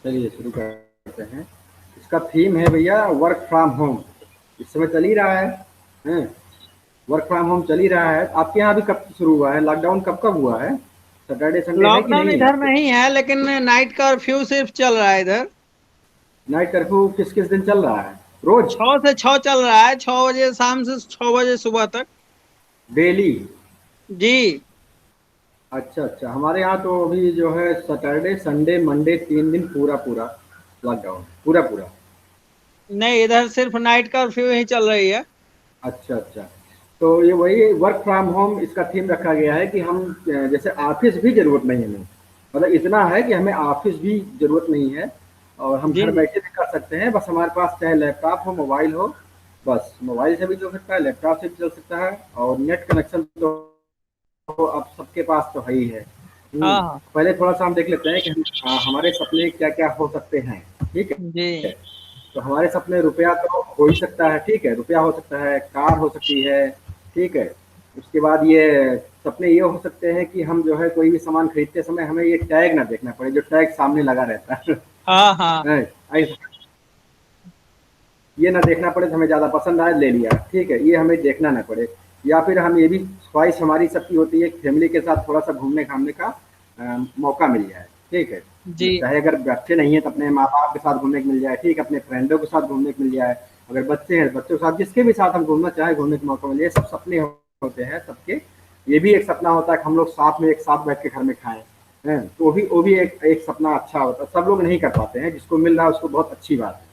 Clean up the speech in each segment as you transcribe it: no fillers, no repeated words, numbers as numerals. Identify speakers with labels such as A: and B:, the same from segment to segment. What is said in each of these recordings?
A: चलिए शुरू करते हैं। इसका थीम है भैया वर्क फ्रॉम होम। इस समय चल ही रहा है। हैं? वर्क फ्रॉम होम चल ही रहा है। आपके यहाँ भी कब शुरू हुआ है? लॉकडाउन कब कब हुआ है? सैटरडे संडे है कि
B: लॉकडाउन
A: नहीं है
B: इधर
A: आपके?
B: नहीं है, लेकिन नाइट कर्फ्यू सिर्फ चल रहा है इधर।
A: नाइट कर्फ्यू किस किस दिन चल रहा है? रोज?
B: 6 से 6 चल रहा है, 6 बजे शाम से 6 बजे सुबह तक।
A: डेली?
B: जी।
A: अच्छा अच्छा, हमारे यहाँ तो अभी जो है सैटरडे संडे मंडे 3 दिन पूरा पूरा लॉकडाउन, पूरा पूरा।
B: नहीं, इधर सिर्फ नाइट कर्फ्यू ही चल रही है।
A: अच्छा अच्छा। तो ये वही वर्क फ्रॉम होम इसका थीम रखा गया है कि हम जैसे ऑफिस भी जरूरत नहीं है हमें। मतलब इतना है कि हमें ऑफिस भी जरूरत नहीं है और हम घर
B: जी।
A: बैठे भी कर सकते हैं। बस हमारे पास चाहे लैपटॉप हो मोबाइल हो, बस मोबाइल से भी चल सकता है, लैपटॉप से भी चल सकता है। और नेट कनेक्शन तो अब सबके पास तो है ही है।
B: हाँ हाँ।
A: पहले थोड़ा सा हम देख लेते हैं कि हमारे सपने क्या क्या हो सकते हैं। ठीक है।
B: जी।
A: तो हमारे सपने रुपया तो हो ही सकता है, ठीक है, रुपया हो सकता है, कार हो सकती है, ठीक है। उसके बाद ये सपने ये हो सकते हैं कि हम जो है कोई भी सामान खरीदते समय हमें ये टैग ना देखना पड़े, जो टैग सामने लगा रहता है।
B: हाँ हाँ।
A: हैं? ये ना देखना पड़े तो हमें ज़्यादा पसंद आए ले लिया, ठीक है, ये हमें देखना ना पड़े। या फिर हम ये भी ख्वाहिश हमारी सबकी होती है फैमिली के साथ थोड़ा सा घूमने घामने का मौका मिल जाए, ठीक है।
B: जी।
A: चाहे अगर बच्चे नहीं है तो अपने माँ बाप के साथ घूमने को मिल जाए, ठीक है, अपने फ्रेंडों के साथ घूमने को मिल जाए। अगर बच्चे हैं बच्चों के साथ जिसके भी साथ हम घूमना चाहे घूमने का मौका मिले। ये सब सपने होते हैं सबके। ये भी एक सपना होता है कि हम लोग साथ में एक साथ बैठ के घर में खाएं, हैं? तो वो भी एक एक सपना अच्छा होता है। सब लोग नहीं कर पाते हैं, जिसको मिल रहा है उसको बहुत अच्छी बात है।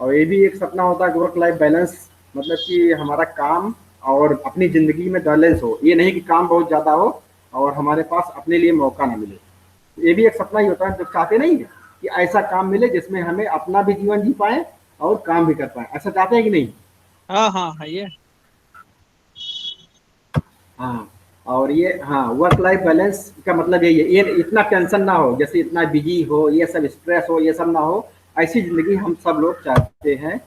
A: और ये भी एक सपना होता है कि वर्क लाइफ बैलेंस, मतलब कि हमारा काम और अपनी ज़िंदगी में बैलेंस हो। ये नहीं कि काम बहुत ज़्यादा हो और हमारे पास अपने लिए मौका ना मिले। ये भी एक सपना ही होता है, जो चाहते नहीं है कि ऐसा काम मिले जिसमें हमें अपना भी जीवन जी पाएँ और काम भी कर पाएँ। ऐसा चाहते हैं कि नहीं?
B: हाँ हाँ है ये।
A: हाँ, और ये हाँ, वर्क लाइफ बैलेंस का मतलब यही है, ये इतना टेंशन ना हो, जैसे इतना बिजी हो, ये सब स्ट्रेस हो, ये सब ना हो। ऐसी ज़िंदगी हम सब लोग चाहते हैं।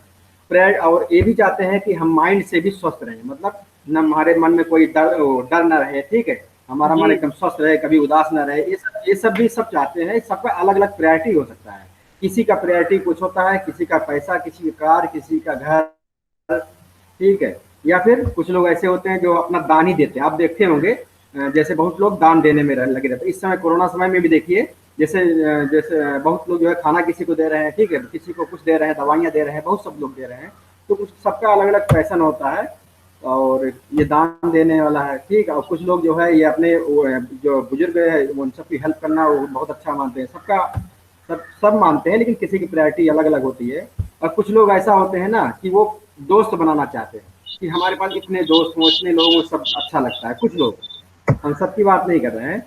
A: प्रेड और ये भी चाहते हैं कि हम माइंड से भी स्वस्थ रहें, मतलब न हमारे मन में कोई डर ना रहे, ठीक है। हमारा मन
B: जी।
A: एकदम स्वस्थ रहे, कभी उदास ना रहे। ये सब भी सब चाहते हैं। सबका अलग अलग प्रायोरिटी हो सकता है। किसी का प्रायोरिटी कुछ होता है, किसी का पैसा, किसी की कार, किसी का घर, ठीक है। या फिर कुछ लोग ऐसे होते हैं जो अपना दान ही देते हैं। आप देखते होंगे जैसे बहुत लोग दान देने में लगे रहते हैं। इस समय कोरोना समय में भी देखिए, जैसे बहुत लोग जो है खाना किसी को दे रहे हैं, ठीक है, किसी को कुछ दे रहे हैं, दवाइयाँ दे रहे हैं, बहुत सब लोग दे रहे हैं। तो कुछ सबका अलग अलग पैशन होता है और ये दान देने वाला है, ठीक है। और कुछ लोग जो है ये अपने जो बुजुर्ग है उन सबकी हेल्प करना वो बहुत अच्छा मानते हैं। सबका सब सब मानते हैं, लेकिन किसी की प्रायोरिटी अलग अलग होती है। और कुछ लोग ऐसा होते हैं ना कि वो दोस्त बनाना चाहते हैं कि हमारे पास इतने दोस्त हों, इतने लोग वो सब अच्छा लगता है। कुछ लोग, हम सबकी बात नहीं कर रहे हैं।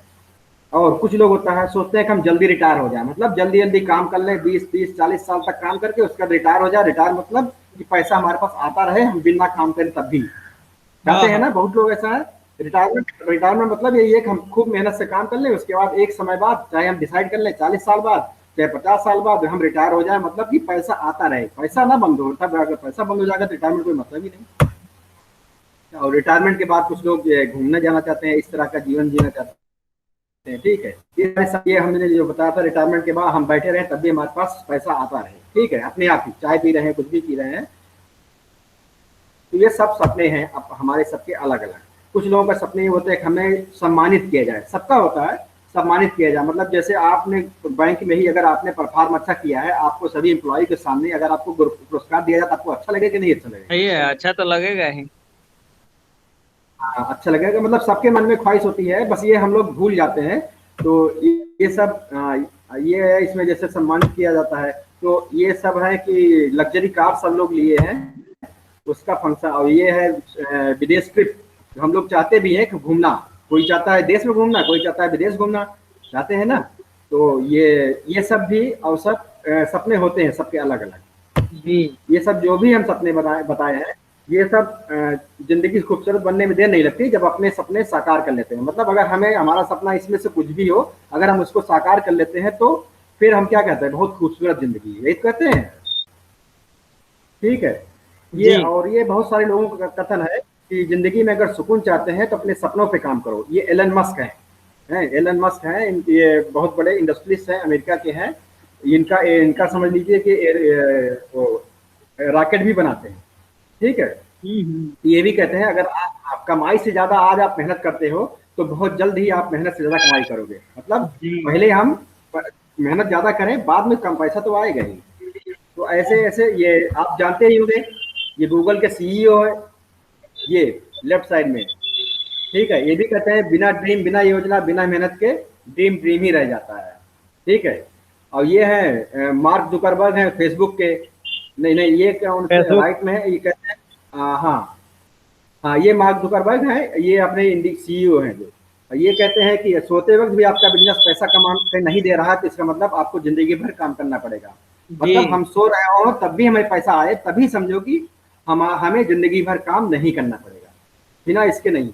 A: और कुछ लोग होता है सोचते हैं कि हम जल्दी रिटायर हो जाए, मतलब जल्दी जल्दी काम कर लें, 20 30 40 साल तक काम करके उसका रिटायर हो जाए। रिटायर मतलब कि पैसा हमारे पास आता रहे, हम बिना काम करें तब भी।
B: हाँ
A: चाहते हैं
B: हाँ।
A: ना, बहुत लोग ऐसा है। रिटायरमेंट रिटायरमेंट मतलब यही है कि हम खूब मेहनत से काम कर लें, उसके बाद एक समय बाद चाहे हम डिसाइड कर लें 40 साल बाद चाहे 50 साल बाद हम रिटायर हो जाए, मतलब कि पैसा आता रहे, पैसा ना बंद हो। तब अगर पैसा बंद हो जाएगा तो रिटायरमेंट कोई मतलब ही नहीं। और रिटायरमेंट के बाद कुछ लोग घूमने जाना चाहते हैं, इस तरह का जीवन जीना चाहते हैं, ठीक है। ये हमने जो बताया था, रिटायरमेंट के बाद हम बैठे रहे तब भी हमारे पास पैसा आता रहे, ठीक है, अपने आप ही चाय पी रहे हैं, कुछ भी पी रहे हैं। तो ये सब सपने हैं अब हमारे सबके अलग अलग। कुछ लोगों का सपने ये होते हैं कि हमें सम्मानित किया जाए, सबका होता है सम्मानित किया जाए। मतलब जैसे आपने बैंक में ही अगर आपने परफॉर्म अच्छा किया है, आपको सभी एम्प्लॉय के सामने अगर आपको पुरस्कार दिया जाए तो आपको अच्छा लगेगा कि नहीं अच्छा लगेगा?
B: है ये, अच्छा तो लगेगा ही।
A: हाँ, अच्छा लगेगा। मतलब सबके मन में ख्वाहिश होती है, बस ये हम लोग भूल जाते हैं। तो ये सब ये है इसमें जैसे सम्मानित किया जाता है। तो ये सब है कि लग्जरी कार सब लोग लिए हैं, उसका फंक्शन। और ये है विदेश ट्रिप। हम लोग चाहते भी हैं कि घूमना, कोई चाहता है देश में घूमना, कोई चाहता है विदेश घूमना, चाहते हैं ना। तो ये सब भी अवसर सपने होते हैं सबके अलग अलग।
B: जी।
A: ये सब जो भी हम सपने बताए हैं, ये सब जिंदगी खूबसूरत बनने में देर नहीं लगती जब अपने सपने साकार कर लेते हैं। मतलब अगर हमें हमारा सपना इसमें से कुछ भी हो, अगर हम उसको साकार कर लेते हैं तो फिर हम क्या कहते हैं, बहुत खूबसूरत जिंदगी, यही तो कहते हैं, ठीक है। ये
B: जी।
A: और ये बहुत सारे लोगों का कथन है कि जिंदगी में अगर सुकून चाहते हैं तो अपने सपनों पे काम करो। ये एलन मस्क हैं, एलन मस्क हैं, ये बहुत बड़े इंडस्ट्रियलिस्ट हैं, अमेरिका के हैं। इनका इनका समझ लीजिए कि वो रॉकेट भी बनाते हैं, ठीक है। ये भी कहते हैं अगर आप कमाई से ज्यादा आज आप मेहनत करते हो तो बहुत जल्द ही आप मेहनत से ज्यादा कमाई करोगे। मतलब
B: जी
A: पहले हम मेहनत ज्यादा करें, बाद में कम पैसा तो आएगा ही। तो ऐसे ऐसे ये आप जानते ही होंगे, ये गूगल के सीईओ है, ये लेफ्ट साइड में, ठीक है। ये भी कहते हैं बिना ड्रीम, बिना योजना, बिना मेहनत के ड्रीम ड्रीम ही रह जाता है, ठीक है। और ये है मार्क जुकरबर्ग है फेसबुक के, नहीं नहीं ये क्या उनसे
B: फेसबुक।
A: राइट में है, ये कहते हैं हाँ हाँ, ये मार्क जुकरबर्ग है, ये अपने इंडी सीईओ हैं जो। ये कहते हैं कि सोते वक्त भी आपका बिजनेस पैसा कमा के नहीं दे रहा है तो इसका मतलब आपको जिंदगी भर काम करना पड़ेगा। मतलब
B: जी
A: हम सो रहे हो तब भी हमें पैसा आए, तभी समझो कि हमें जिंदगी भर काम नहीं करना पड़ेगा, बिना इसके नहीं।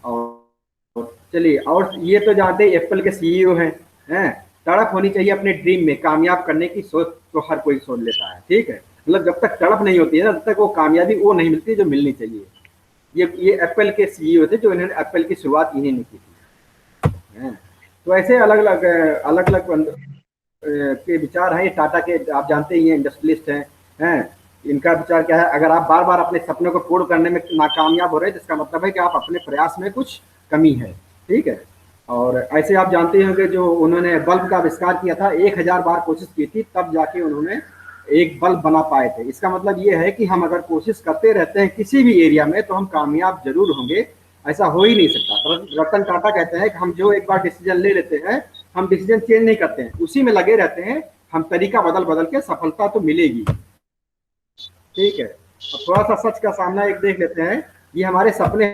A: और चलिए, और ये तो जानते एप्पल के सीईओ हैं। तड़प होनी चाहिए अपने ड्रीम में, कामयाब करने की सोच तो हर कोई सोच लेता है, ठीक है। मतलब जब तक तड़प नहीं होती है ना, तब तक वो कामयाबी वो नहीं मिलती जो मिलनी चाहिए। ये एप्पल के सीईओ थे, जो इन्होंने एप्पल की शुरुआत इन्हीं ने की थी, हैं। तो ऐसे अलग अलग के विचार हैं। ये टाटा के आप जानते ही हैं, इंडस्ट्रियलिस्ट हैं। इनका विचार क्या है, अगर आप बार बार अपने सपनों को पूर्ण करने में नाकामयाब हो रहे हैं, जिसका मतलब है कि आप अपने प्रयास में कुछ कमी है, ठीक है। और ऐसे आप जानते होंगे जो उन्होंने बल्ब का आविष्कार किया था, 1000 बार कोशिश की थी तब जाके उन्होंने एक बल्ब बना पाए थे। इसका मतलब ये है कि हम अगर कोशिश करते रहते हैं किसी भी एरिया में तो हम कामयाब जरूर होंगे, ऐसा हो ही नहीं सकता। रतन टाटा कहते हैं कि हम जो एक बार डिसीजन ले लेते हैं, हम डिसीजन चेंज नहीं करते हैं, उसी में लगे रहते हैं, हम तरीका बदल बदल के सफलता तो मिलेगी, ठीक है। अब थोड़ा सा सच का सामना एक देख लेते हैं। ये हमारे सपने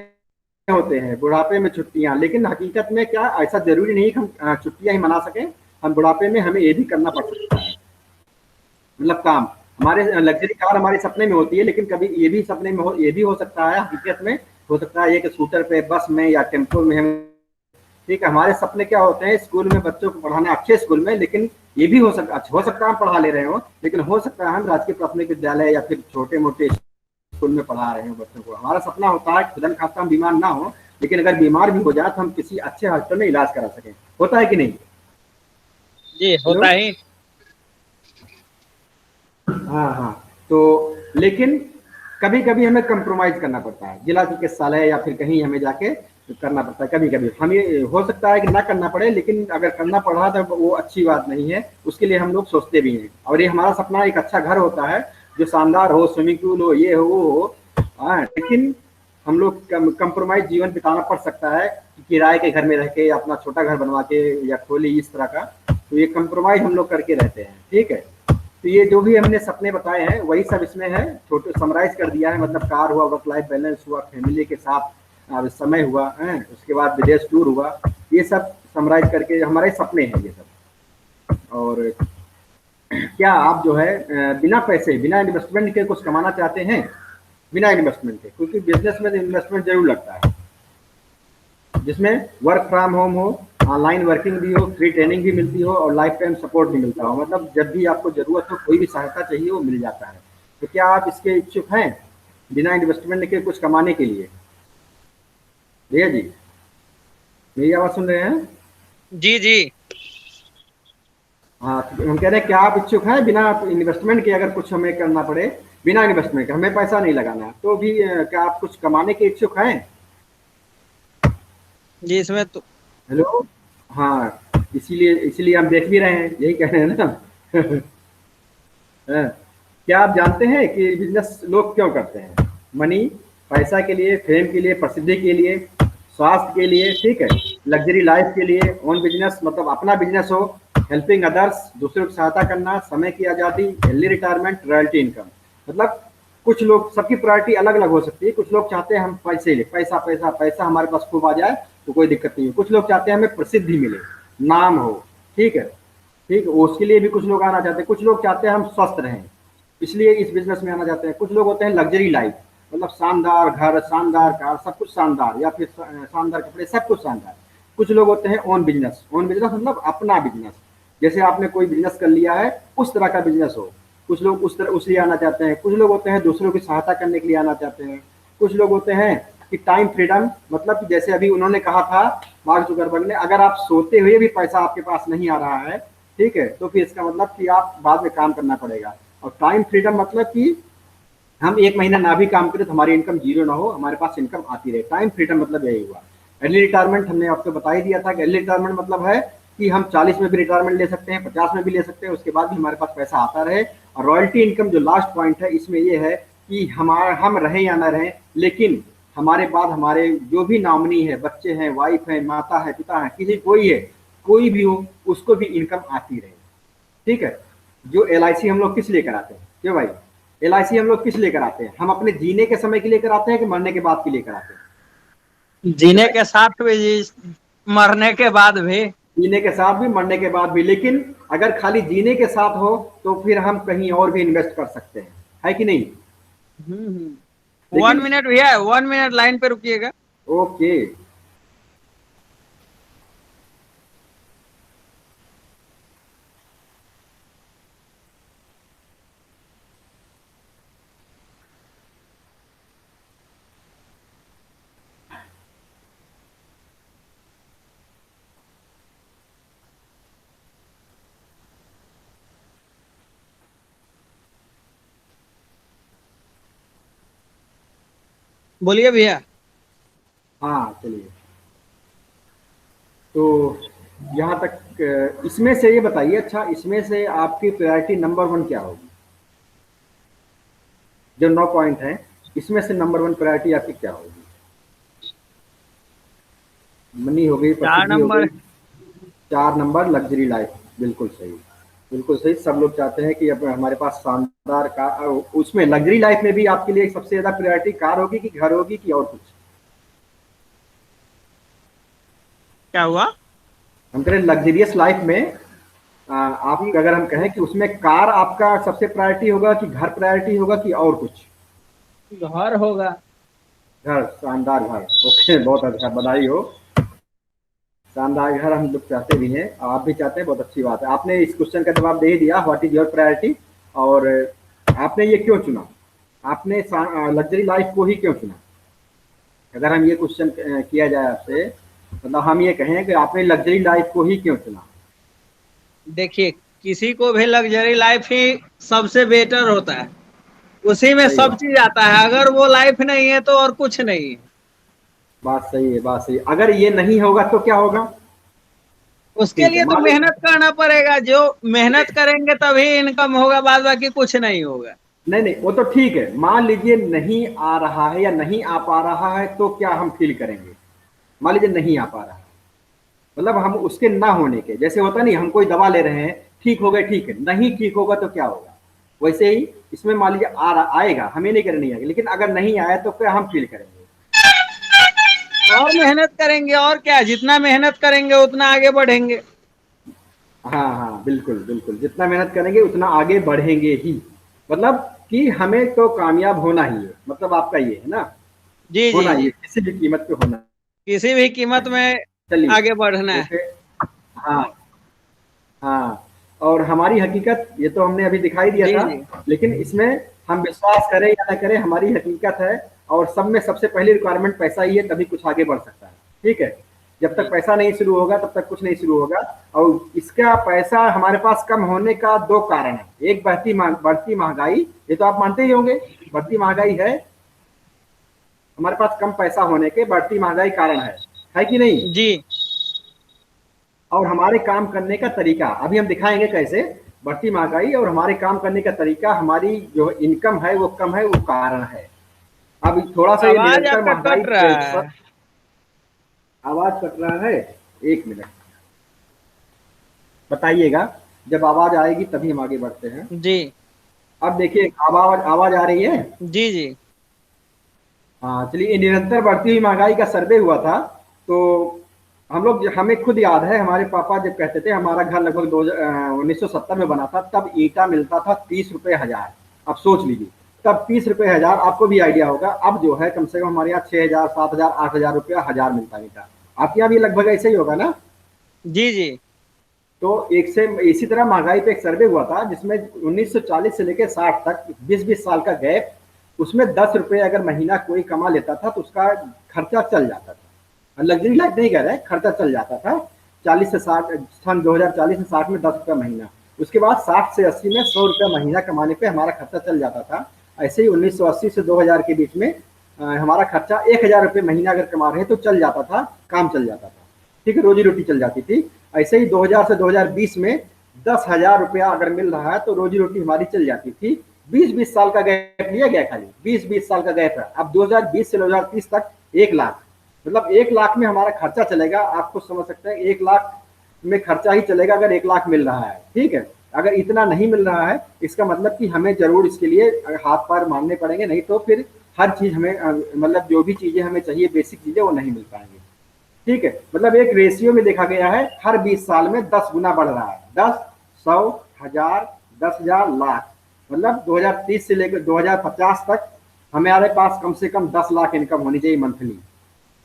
A: होते हैं, बुढ़ापे में छुट्टियां, लेकिन हकीकत में क्या ऐसा जरूरी नहीं कि हम छुट्टियां ही मना सकें। हम बुढ़ापे में हमें ये भी करना पड़ सकता है, मतलब काम। हमारे लग्जरी कार हमारे सपने में होती है, लेकिन कभी ये भी सपने में ये भी हो सकता है, हकीकत में हो सकता है ये कि स्कूटर पे, बस में या टेम्पो में हम, ठीक है। हमारे सपने क्या होते हैं, स्कूल में बच्चों को पढ़ाना, अच्छे स्कूल में, लेकिन ये भी हो सकता है हम पढ़ा ले रहे हो, लेकिन हो सकता है हम राजकीय प्राथमिक विद्यालय या फिर छोटे मोटे स्कूल में पढ़ा रहे हो बच्चों को। हमारा सपना होता है खुदा न खास्ता हम बीमार ना हो, लेकिन अगर बीमार भी हो जाए तो हम किसी अच्छे हॉस्पिटल में इलाज करा सकें। होता है कि नहीं?
B: जी
A: हेलो,
B: होता ही।
A: हाँ हाँ। तो लेकिन कभी कभी हमें कंप्रोमाइज करना पड़ता है, जिला चिकित्सालय या फिर कहीं हमें जाके करना पड़ता है। कभी कभी हमें हो सकता है कि ना करना पड़े, लेकिन अगर करना पड़ा तो वो अच्छी बात नहीं है, उसके लिए हम लोग सोचते भी हैं। और ये हमारा सपना एक अच्छा घर होता है जो शानदार हो, स्विमिंग पूल हो, ये हो वो हो, हाँ। लेकिन हम लोग कंप्रोमाइज जीवन बिताना पड़ सकता है कि किराए के घर में रह के, अपना छोटा घर बनवा के या खोली इस तरह का। तो ये कंप्रोमाइज हम लोग करके रहते हैं, ठीक है। तो ये जो भी हमने सपने बताए हैं वही सब इसमें है, छोटे समराइज कर दिया है। मतलब कार हुआ, वर्क लाइफ बैलेंस हुआ, फैमिली के साथ समय हुआ है, उसके बाद विदेश टूर हुआ, ये सब समराइज करके हमारे सपने हैं ये सब। और क्या आप जो है बिना पैसे, बिना इन्वेस्टमेंट के कुछ कमाना चाहते हैं? बिना इन्वेस्टमेंट के, क्योंकि बिजनेस में इन्वेस्टमेंट जरूर लगता है, जिसमें वर्क फ्रॉम होम हो, ऑनलाइन वर्किंग भी हो, फ्री ट्रेनिंग भी मिलती हो और लाइफ टाइम सपोर्ट भी मिलता हो। मतलब जब भी आपको जरूरत हो, कोई भी सहायता चाहिए वो मिल जाता है। तो क्या आप इसके इच्छुक हैं बिना इन्वेस्टमेंट के कुछ कमाने के लिए? भैया जी, मेरी आवाज सुन रहे हैं?
B: जी जी
A: हाँ, तो हम कह रहे हैं क्या आप इच्छुक हैं बिना इन्वेस्टमेंट के, अगर कुछ हमें करना पड़े, बिना इन्वेस्टमेंट के, हमें पैसा नहीं लगाना तो भी क्या आप कुछ कमाने के इच्छुक हैं?
B: जी इसमें तो।
A: हेलो, हाँ। इसीलिए इसीलिए हम देख भी रहे हैं, यही कह रहे हैं ना। हाँ, क्या आप जानते हैं कि बिजनेस लोग क्यों करते हैं? मनी, पैसा के लिए, फेम के लिए, प्रसिद्धि के लिए, स्वास्थ्य के लिए, ठीक है, लग्जरी लाइफ के लिए। ओन बिजनेस मतलब अपना बिजनेस हो, हेल्पिंग अदर्स, दूसरों की सहायता करना, समय की आज़ादी, अर्ली रिटायरमेंट, रॉयल्टी इनकम। मतलब कुछ लोग, सबकी प्रायोरिटी अलग अलग हो सकती है। कुछ लोग चाहते हैं हम पैसे ले, पैसा पैसा पैसा हमारे पास खूब आ जाए तो कोई दिक्कत नहीं है। कुछ लोग चाहते हैं हमें प्रसिद्धि मिले, नाम हो, ठीक है, ठीक है, उसके लिए भी कुछ लोग आना चाहते हैं। कुछ लोग चाहते हैं हम स्वस्थ रहें, इसलिए इस बिजनेस में आना चाहते हैं। कुछ लोग होते हैं लग्जरी लाइफ, मतलब शानदार घर, शानदार कार, सब कुछ शानदार, या फिर शानदार कपड़े, सब कुछ शानदार। कुछ लोग होते हैं ओन बिजनेस, ओन बिजनेस मतलब अपना बिजनेस, जैसे आपने कोई बिजनेस कर लिया है उस तरह का बिजनेस हो। कुछ लोग उस तरह उसलिए आना चाहते हैं। कुछ लोग होते हैं दूसरों की सहायता करने के लिए आना चाहते हैं। कुछ लोग होते हैं कि टाइम फ्रीडम, मतलब जैसे अभी उन्होंने कहा था मार्क जुकरबर्ग ने, अगर आप सोते हुए भी पैसा आपके पास नहीं आ रहा है ठीक है, तो फिर इसका मतलब कि आप बाद में काम करना पड़ेगा। और टाइम फ्रीडम मतलब कि हम 1 महीना ना भी काम करें तो हमारी इनकम जीरो ना हो, हमारे पास इनकम आती रहे। टाइम फ्रीडम मतलब यही हुआ। अर्ली रिटायरमेंट हमने आपको बता ही दिया था कि अर्ली रिटायरमेंट मतलब है कि हम 40 में भी रिटायरमेंट ले सकते हैं, 50 में भी ले सकते हैं, उसके बाद भी हमारे पास पैसा आता रहे। और रॉयल्टी इनकम जो लास्ट पॉइंट है इसमें ये है कि हम रहें या ना रहें, लेकिन हमारे बाद हमारे जो भी नॉमिनी है, बच्चे हैं, वाइफ है, माता है, पिता है, किसी कोई भी हो, उसको भी इनकम आती रहे। ठीक है। जो एल हम लोग किस लिए कराते हैं, क्यों भाई? एल हम लोग किस लिए कराते हैं? हम अपने जीने के समय के लिए कराते हैं कि मरने के बाद के लिए कराते हैं?
B: जीने के साथ भी जी, मरने के बाद भी।
A: जीने के साथ भी, मरने के बाद भी। लेकिन अगर खाली जीने के साथ हो तो फिर हम कहीं और भी इन्वेस्ट कर सकते हैं, है कि नहीं?
B: 1
A: लेकिन
B: मिनट भैया, 1 मिनट लाइन पे रुकिएगा।
A: ओके।
B: बोलिए भैया।
A: हाँ चलिए, तो यहाँ तक इसमें से ये बताइए, अच्छा इसमें से आपकी प्रायोरिटी नंबर 1 क्या होगी? जो 9 पॉइंट हैं, इसमें से नंबर 1 प्रायोरिटी आपकी क्या होगी? मनी हो गई,
B: 4
A: प्रसिद्धि हो गई।
B: नंबर।
A: 4 नंबर लग्जरी लाइफ, बिल्कुल सही। बिल्कुल सही, सब लोग चाहते हैं कि अब हमारे पास शानदार कार। उसमें लग्जरी लाइफ में भी आपके लिए सबसे ज्यादा प्रायोरिटी कार होगी कि घर होगी कि और कुछ?
B: क्या हुआ?
A: हम कह रहे लग्जरियस लाइफ में आप अगर हम कहें कि उसमें कार आपका सबसे प्रायोरिटी होगा कि घर प्रायोरिटी होगा कि और कुछ?
B: घर होगा।
A: घर, शानदार घर। ओके, बहुत अच्छा, बधाई हो। शानदार घर हम लोग चाहते भी हैं, आप भी चाहते हैं, बहुत अच्छी बात है। आपने इस क्वेश्चन का जवाब दे ही दिया, व्हाट इज योर प्रायोरिटी। और आपने ये क्यों चुना? आपने लग्जरी लाइफ को ही क्यों चुना? अगर हम ये क्वेश्चन किया जाए आपसे, मतलब हम ये कहें कि आपने लग्जरी लाइफ को ही क्यों चुना?
B: देखिए, किसी को भी लग्जरी लाइफ ही सबसे बेटर होता है, उसी में
A: सही
B: सब
A: बात,
B: चीज आता है। अगर वो लाइफ नहीं है तो और कुछ नहीं है।
A: बात सही है, बात सही है। अगर ये नहीं होगा तो क्या होगा?
B: उसके
A: ठीक है,
B: लिए तो
A: मान लीजिए,
B: मेहनत करना पड़ेगा, जो मेहनत करेंगे तभी इनकम होगा, बाद बाकी कुछ नहीं होगा।
A: नहीं नहीं, वो तो ठीक है। मान लीजिए नहीं आ रहा है या नहीं आ पा रहा है तो क्या हम फील करेंगे? मान लीजिए नहीं आ पा रहा है, मतलब हम उसके ना होने के जैसे होता नहीं, हम कोई दवा ले रहे हैं, ठीक हो गए, ठीक है, नहीं ठीक होगा तो क्या होगा? वैसे ही इसमें मान लीजिए आएगा, हमें नहीं करनी आएगी, लेकिन अगर नहीं आया तो क्या हम फील करेंगे?
B: और मेहनत करेंगे, और क्या, जितना मेहनत करेंगे उतना आगे बढ़ेंगे।
A: हाँ हाँ, बिल्कुल बिल्कुल, जितना मेहनत करेंगे उतना आगे बढ़ेंगे ही। मतलब कि हमें तो कामयाब होना ही है, मतलब आपका ये है ना?
B: जी जी
A: होना ही
B: जी।
A: है, किसी भी कीमत पे होना
B: किसी भी कीमत
A: है।
B: में
A: चलिए,
B: आगे बढ़ना है।
A: ओके। हाँ हाँ, और हमारी हकीकत ये तो हमने अभी दिखाई दिया
B: जी
A: था,
B: जी।
A: लेकिन इसमें हम विश्वास करें या ना करें, हमारी हकीकत है। और सब में सबसे पहली रिक्वायरमेंट पैसा ही है, तभी कुछ आगे बढ़ सकता है। ठीक है, जब तक
B: जी।
A: पैसा नहीं शुरू होगा तब तक कुछ नहीं शुरू होगा। और इसका पैसा हमारे पास कम होने का 2 कारण है। एक बढ़ती महंगाई, ये तो आप मानते ही होंगे, बढ़ती महंगाई है। हमारे पास कम पैसा होने के बढ़ती महंगाई कारण है कि नहीं?
B: जी।
A: और हमारे काम करने का तरीका अभी हम दिखाएंगे कैसे। बढ़ती महंगाई और हमारे काम करने का तरीका, हमारी जो इनकम है वो कम है, वो कारण है। अब थोड़ा सा ये
B: आवाज
A: निरंतर
B: आपका
A: महंगाई
B: कट रहा है।
A: आवाज कट रहा है, 1 मिनट बताइएगा। जब आवाज आएगी तभी हम आगे बढ़ते हैं।
B: जी
A: अब देखिए, आवाज आवाज आ रही है?
B: जी जी।
A: हाँ चलिए, निरंतर बढ़ती हुई महंगाई का सर्वे हुआ था। तो हमें खुद याद है, हमारे पापा जब कहते थे, हमारा घर लगभग 1970 में बना था, तब ईटा मिलता था 30 रुपए 1000। अब सोच लीजिए, तब 30 रुपए 1000, आपको भी आइडिया होगा। अब जो है कम से कम हमारे यहाँ 6000 7000 8000 रुपया हजार मिलता है ईटा। आपके यहाँ भी लगभग ऐसे ही होगा ना?
B: जी जी।
A: तो एक से इसी तरह महंगाई पे एक सर्वे हुआ था, जिसमें 1940 से लेकर 60 तक 20-20 साल का गैप, उसमें 10 रुपए अगर महीना कोई कमा लेता था तो उसका खर्चा चल जाता था। लग्जरी लाइफ नहीं कह रहे, खर्चा चल जाता था। 40 से 60, सन 2040 से 60 में 10 रुपये महीना, उसके बाद 60 से 80 में 100 रुपये महीना कमाने पे हमारा खर्चा चल जाता था। ऐसे ही 1980 से 2000 के बीच में हमारा खर्चा 1000 रुपये महीना अगर कमा रहे तो चल जाता था, काम चल जाता था, ठीक है, रोजी रोटी चल जाती थी। ऐसे ही 2000 से 2020 में 10,000 रुपया अगर मिल रहा है तो रोजी रोटी हमारी चल जाती थी। 20-20 साल का गैप लिया गया, खाली 20-20 साल का गैप है। अब 2020 से 2030 तक 1 लाख, मतलब 1 लाख में हमारा खर्चा चलेगा। आप खुद समझ सकते हैं 1 लाख में खर्चा ही चलेगा अगर 1 लाख मिल रहा है, ठीक है। अगर इतना नहीं मिल रहा है इसका मतलब कि हमें जरूर इसके लिए हाथ पैर मारने पड़ेंगे, नहीं तो फिर हर चीज हमें मतलब जो भी चीजें हमें चाहिए बेसिक चीजें वो नहीं मिल पाएंगी, ठीक है। मतलब एक रेशियो में देखा गया है हर 20 साल में 10 गुना बढ़ रहा है, 10, 100, 1000, 10,000, लाख। मतलब 2030 से लेकर 2050 तक हमारे पास कम से कम 10 लाख इनकम होनी चाहिए मंथली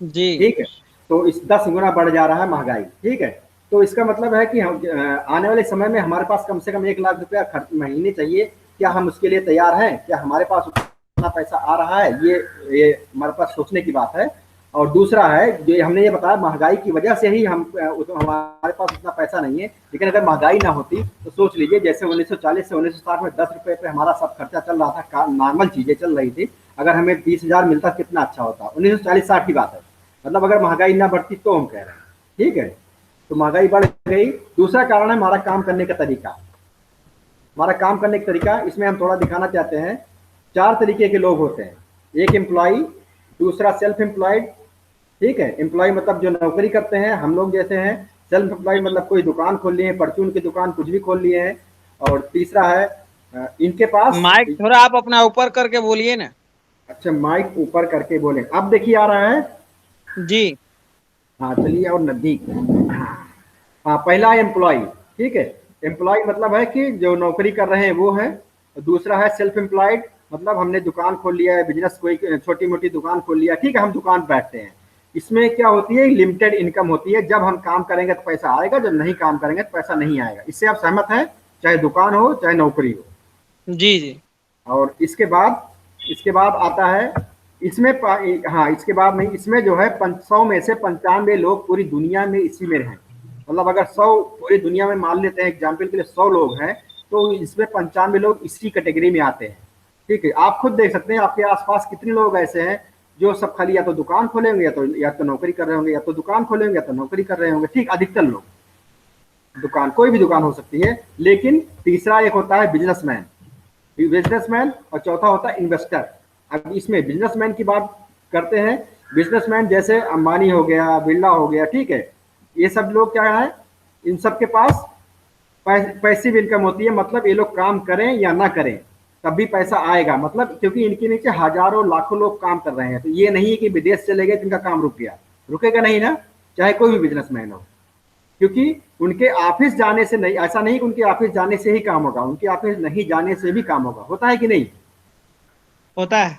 B: जी।
A: ठीक है। तो इस 10 गुना बढ़ जा रहा है महंगाई, ठीक है। तो इसका मतलब है कि हम आने वाले समय में हमारे पास कम से कम 1 लाख रुपया खर्च महीने चाहिए। क्या हम उसके लिए तैयार हैं? क्या हमारे पास उतना पैसा आ रहा है? ये हमारे पास सोचने की बात है। और दूसरा है जो हमने ये बताया महंगाई की वजह से ही हमारे पास उतना पैसा नहीं है। लेकिन अगर महंगाई ना होती तो सोच लीजिए जैसे 1940 से 1960 में 10 रुपए पे हमारा सब खर्चा चल रहा था, नॉर्मल चीजें चल रही थी। अगर हमें 20,000 मिलता कितना अच्छा होता। 1940-60 की बात है, मतलब अगर महंगाई ना बढ़ती तो हम कह रहे हैं, ठीक है। तो महंगाई बढ़ गई। दूसरा कारण है हमारा काम करने का तरीका। हमारा काम करने का तरीका इसमें हम थोड़ा दिखाना चाहते हैं। 4 तरीके के लोग होते हैं। एक एम्प्लॉय, दूसरा सेल्फ एम्प्लॉयड, ठीक है। एम्प्लॉय मतलब जो नौकरी करते हैं, हम लोग जैसे हैं। सेल्फ एम्प्लॉय मतलब कोई दुकान खोल लिए, परचून की दुकान कुछ भी खोल लिए हैं। और तीसरा है इनके पास
B: माइक थोड़ा आप अपना ऊपर करके बोलिए ना।
A: अच्छा, माइक ऊपर करके बोले, अब देखिए आ रहा है।
B: जी।
A: हाँ चलिए और नजदीक। हाँ, पहला एम्प्लॉय, ठीक है। एम्प्लॉय मतलब है कि जो नौकरी कर रहे हैं वो है। दूसरा है सेल्फ एम्प्लॉयड, मतलब हमने दुकान खोल लिया है, बिजनेस कोई छोटी मोटी दुकान खोल लिया, ठीक है, हम दुकान पे बैठते हैं। इसमें क्या होती है, लिमिटेड इनकम होती है। जब हम काम करेंगे तो पैसा आएगा, जब नहीं काम करेंगे तो पैसा नहीं आएगा। इससे आप सहमत हैं? चाहे दुकान हो चाहे नौकरी हो।
B: जी जी।
A: और इसके बाद आता है इसमें हाँ, इसके बाद नहीं, इसमें जो है 100 में से 95 लोग पूरी दुनिया में इसी में रहें। मतलब अगर 100 पूरी दुनिया में मान लेते हैं एग्जाम्पल के लिए 100 लोग हैं, तो इसमें 95 लोग इसी कैटेगरी में आते हैं, ठीक है। आप खुद देख सकते हैं आपके आसपास कितने लोग ऐसे हैं जो सब खाली या तो दुकान खोलेंगे या तो नौकरी कर रहे होंगे, या तो दुकान खोलेंगे या तो नौकरी कर रहे होंगे, ठीक। अधिकतर लोग दुकान, कोई भी दुकान हो सकती है। लेकिन तीसरा एक होता है बिजनेसमैन और चौथा होता है इन्वेस्टर। अब इसमें बिजनेसमैन की बात करते हैं। बिजनेसमैन जैसे अंबानी हो गया, बिरला हो गया, ठीक है। ये सब लोग क्या है, इन सब के पास पैसिव इनकम होती है। मतलब ये लोग काम करें या ना करें तब भी पैसा आएगा। मतलब क्योंकि इनके नीचे हजारों लाखों लोग काम कर रहे हैं, तो ये नहीं है कि विदेश चले गए तो इनका काम रुक गया। रुकेगा नहीं ना, चाहे कोई भी बिजनेसमैन हो। क्योंकि उनके ऑफिस जाने से नहीं, ऐसा नहीं कि उनके ऑफिस जाने से ही काम होगा, उनके ऑफिस नहीं जाने से भी काम होगा। होता है कि नहीं?
B: होता है।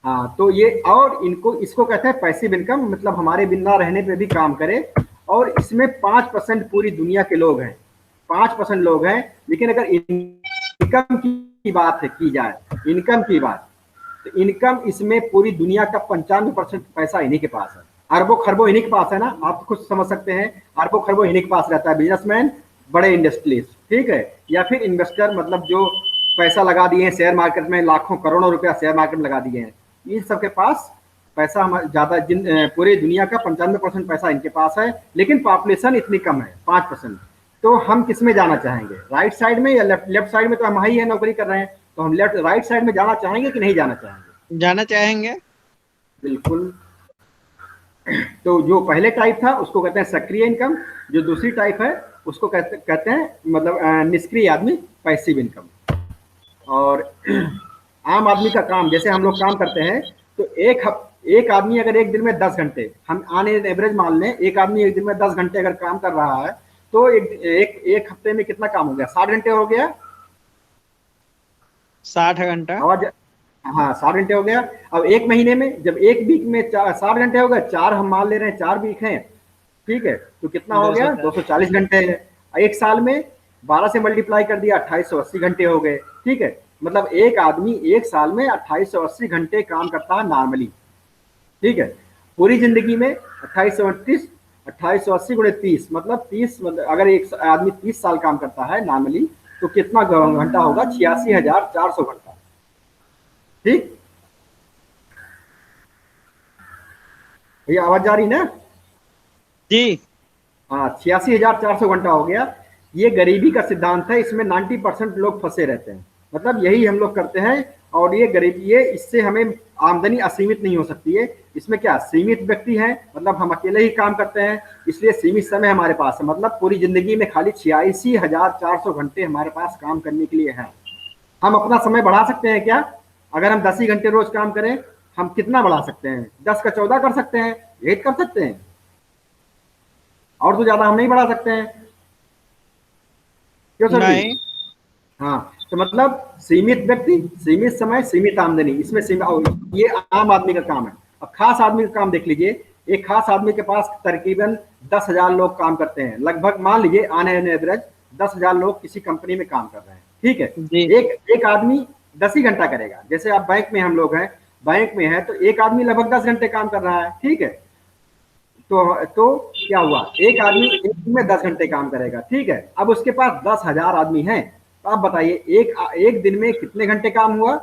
A: हाँ, तो ये और इसको कहते हैं पैसिव इनकम। मतलब हमारे बिना रहने पे भी काम करे। और इसमें 5% पूरी दुनिया के लोग हैं, 5% लोग हैं। लेकिन अगर इनकम की बात है की जाए, इनकम की बात, तो इनकम इसमें पूरी दुनिया का 95% पैसा इन्हीं के पास है। अरबों खरबों इन्हीं के पास है ना, आप खुद समझ सकते हैं। अरबों खरबों इन्हीं के पास रहता है। बिजनेसमैन, बड़े इंडस्ट्रीज, ठीक है, या फिर इन्वेस्टर, मतलब जो पैसा लगा दिए हैं शेयर मार्केट में, लाखों करोड़ों रुपया शेयर मार्केट में लगा दिए हैं। इन सबके पास पैसा ज्यादा, पूरी दुनिया का 95% पैसा इनके पास है। लेकिन पॉपुलेशन इतनी कम है, 5%। तो हम किस में जाना चाहेंगे, राइट साइड में या लेफ्ट साइड में? तो हम ही है, नौकरी कर रहे हैं, तो हम राइट साइड में जाना चाहेंगे कि नहीं जाना चाहेंगे?
B: जाना चाहेंगे।
A: बिल्कुल। तो जो पहले टाइप था उसको कहते हैं सक्रिय इनकम। जो दूसरी टाइप है उसको कहते हैं मतलब निष्क्रिय आदमी, पैसिव इनकम। और आम आदमी का काम, जैसे हम लोग काम करते हैं, तो एक आदमी अगर एक दिन में 10 घंटे, हम आने एवरेज मान लें, एक आदमी एक दिन में 10 घंटे अगर काम कर रहा है, तो एक हफ्ते में कितना काम हो गया? 60 घंटे हो गया।
B: 60 घंटा।
A: आवाज? हाँ, 60 घंटे हो गया। अब एक महीने में, जब एक वीक में 60 घंटे हो गए, 4 हम मान ले रहे हैं, 4 वीक हैं, ठीक है, तो कितना हो गया? 240 घंटे है। एक साल में 12 से मल्टीप्लाई कर दिया, 2880 घंटे हो गए, ठीक है। मतलब एक आदमी एक साल में 2880 घंटे काम करता है नॉर्मली, ठीक है। पूरी जिंदगी में 2838 2880 गुणे 30, मतलब 30, मतलब अगर एक आदमी 30 साल काम करता है नॉर्मली, तो कितना घंटा होगा? 86,400 घंटा। ठीक, भैया आवाज जा रही ना?
B: जी
A: हाँ, 86,400 घंटा हो गया। ये गरीबी का सिद्धांत है, इसमें 90% लोग फंसे रहते हैं, मतलब यही हम लोग करते हैं। और ये गरीबी, ये इससे हमें आमदनी असीमित नहीं हो सकती है। इसमें क्या, सीमित व्यक्ति है, मतलब हम अकेले ही काम करते हैं, इसलिए सीमित समय हमारे पास है, मतलब पूरी जिंदगी में खाली 86,400 घंटे हमारे पास काम करने के लिए है। हम अपना समय बढ़ा सकते हैं क्या? अगर हम 10 ही घंटे रोज काम करें, हम कितना बढ़ा सकते हैं? 10 का 14 कर सकते हैं, 8 कर सकते हैं, और तो ज्यादा हम नहीं बढ़ा सकते हैं। क्यों सर जी?
B: नहीं।
A: हाँ, तो मतलब सीमित व्यक्ति, सीमित समय, सीमित आमदनी, इसमें ये आम आदमी का काम है। अब खास आदमी का काम देख लीजिए। एक खास आदमी के पास तकरीबन 10,000 लोग काम करते हैं, लगभग मान लीजिए ऑन एन एवरेज 10,000 लोग किसी कंपनी में काम कर रहे हैं। ठीक है,
B: जी
A: एक आदमी 10 ही घंटा करेगा। जैसे आप बैंक में, हम लोग हैं बैंक में है, तो एक आदमी लगभग 10 घंटे काम कर रहा है। ठीक है, तो क्या हुआ, एक आदमी एक दिन में 10 घंटे काम करेगा। ठीक है, अब उसके पास 10,000 आदमी हैं, तो आप बताइए एक दिन में कितने घंटे काम हुआ?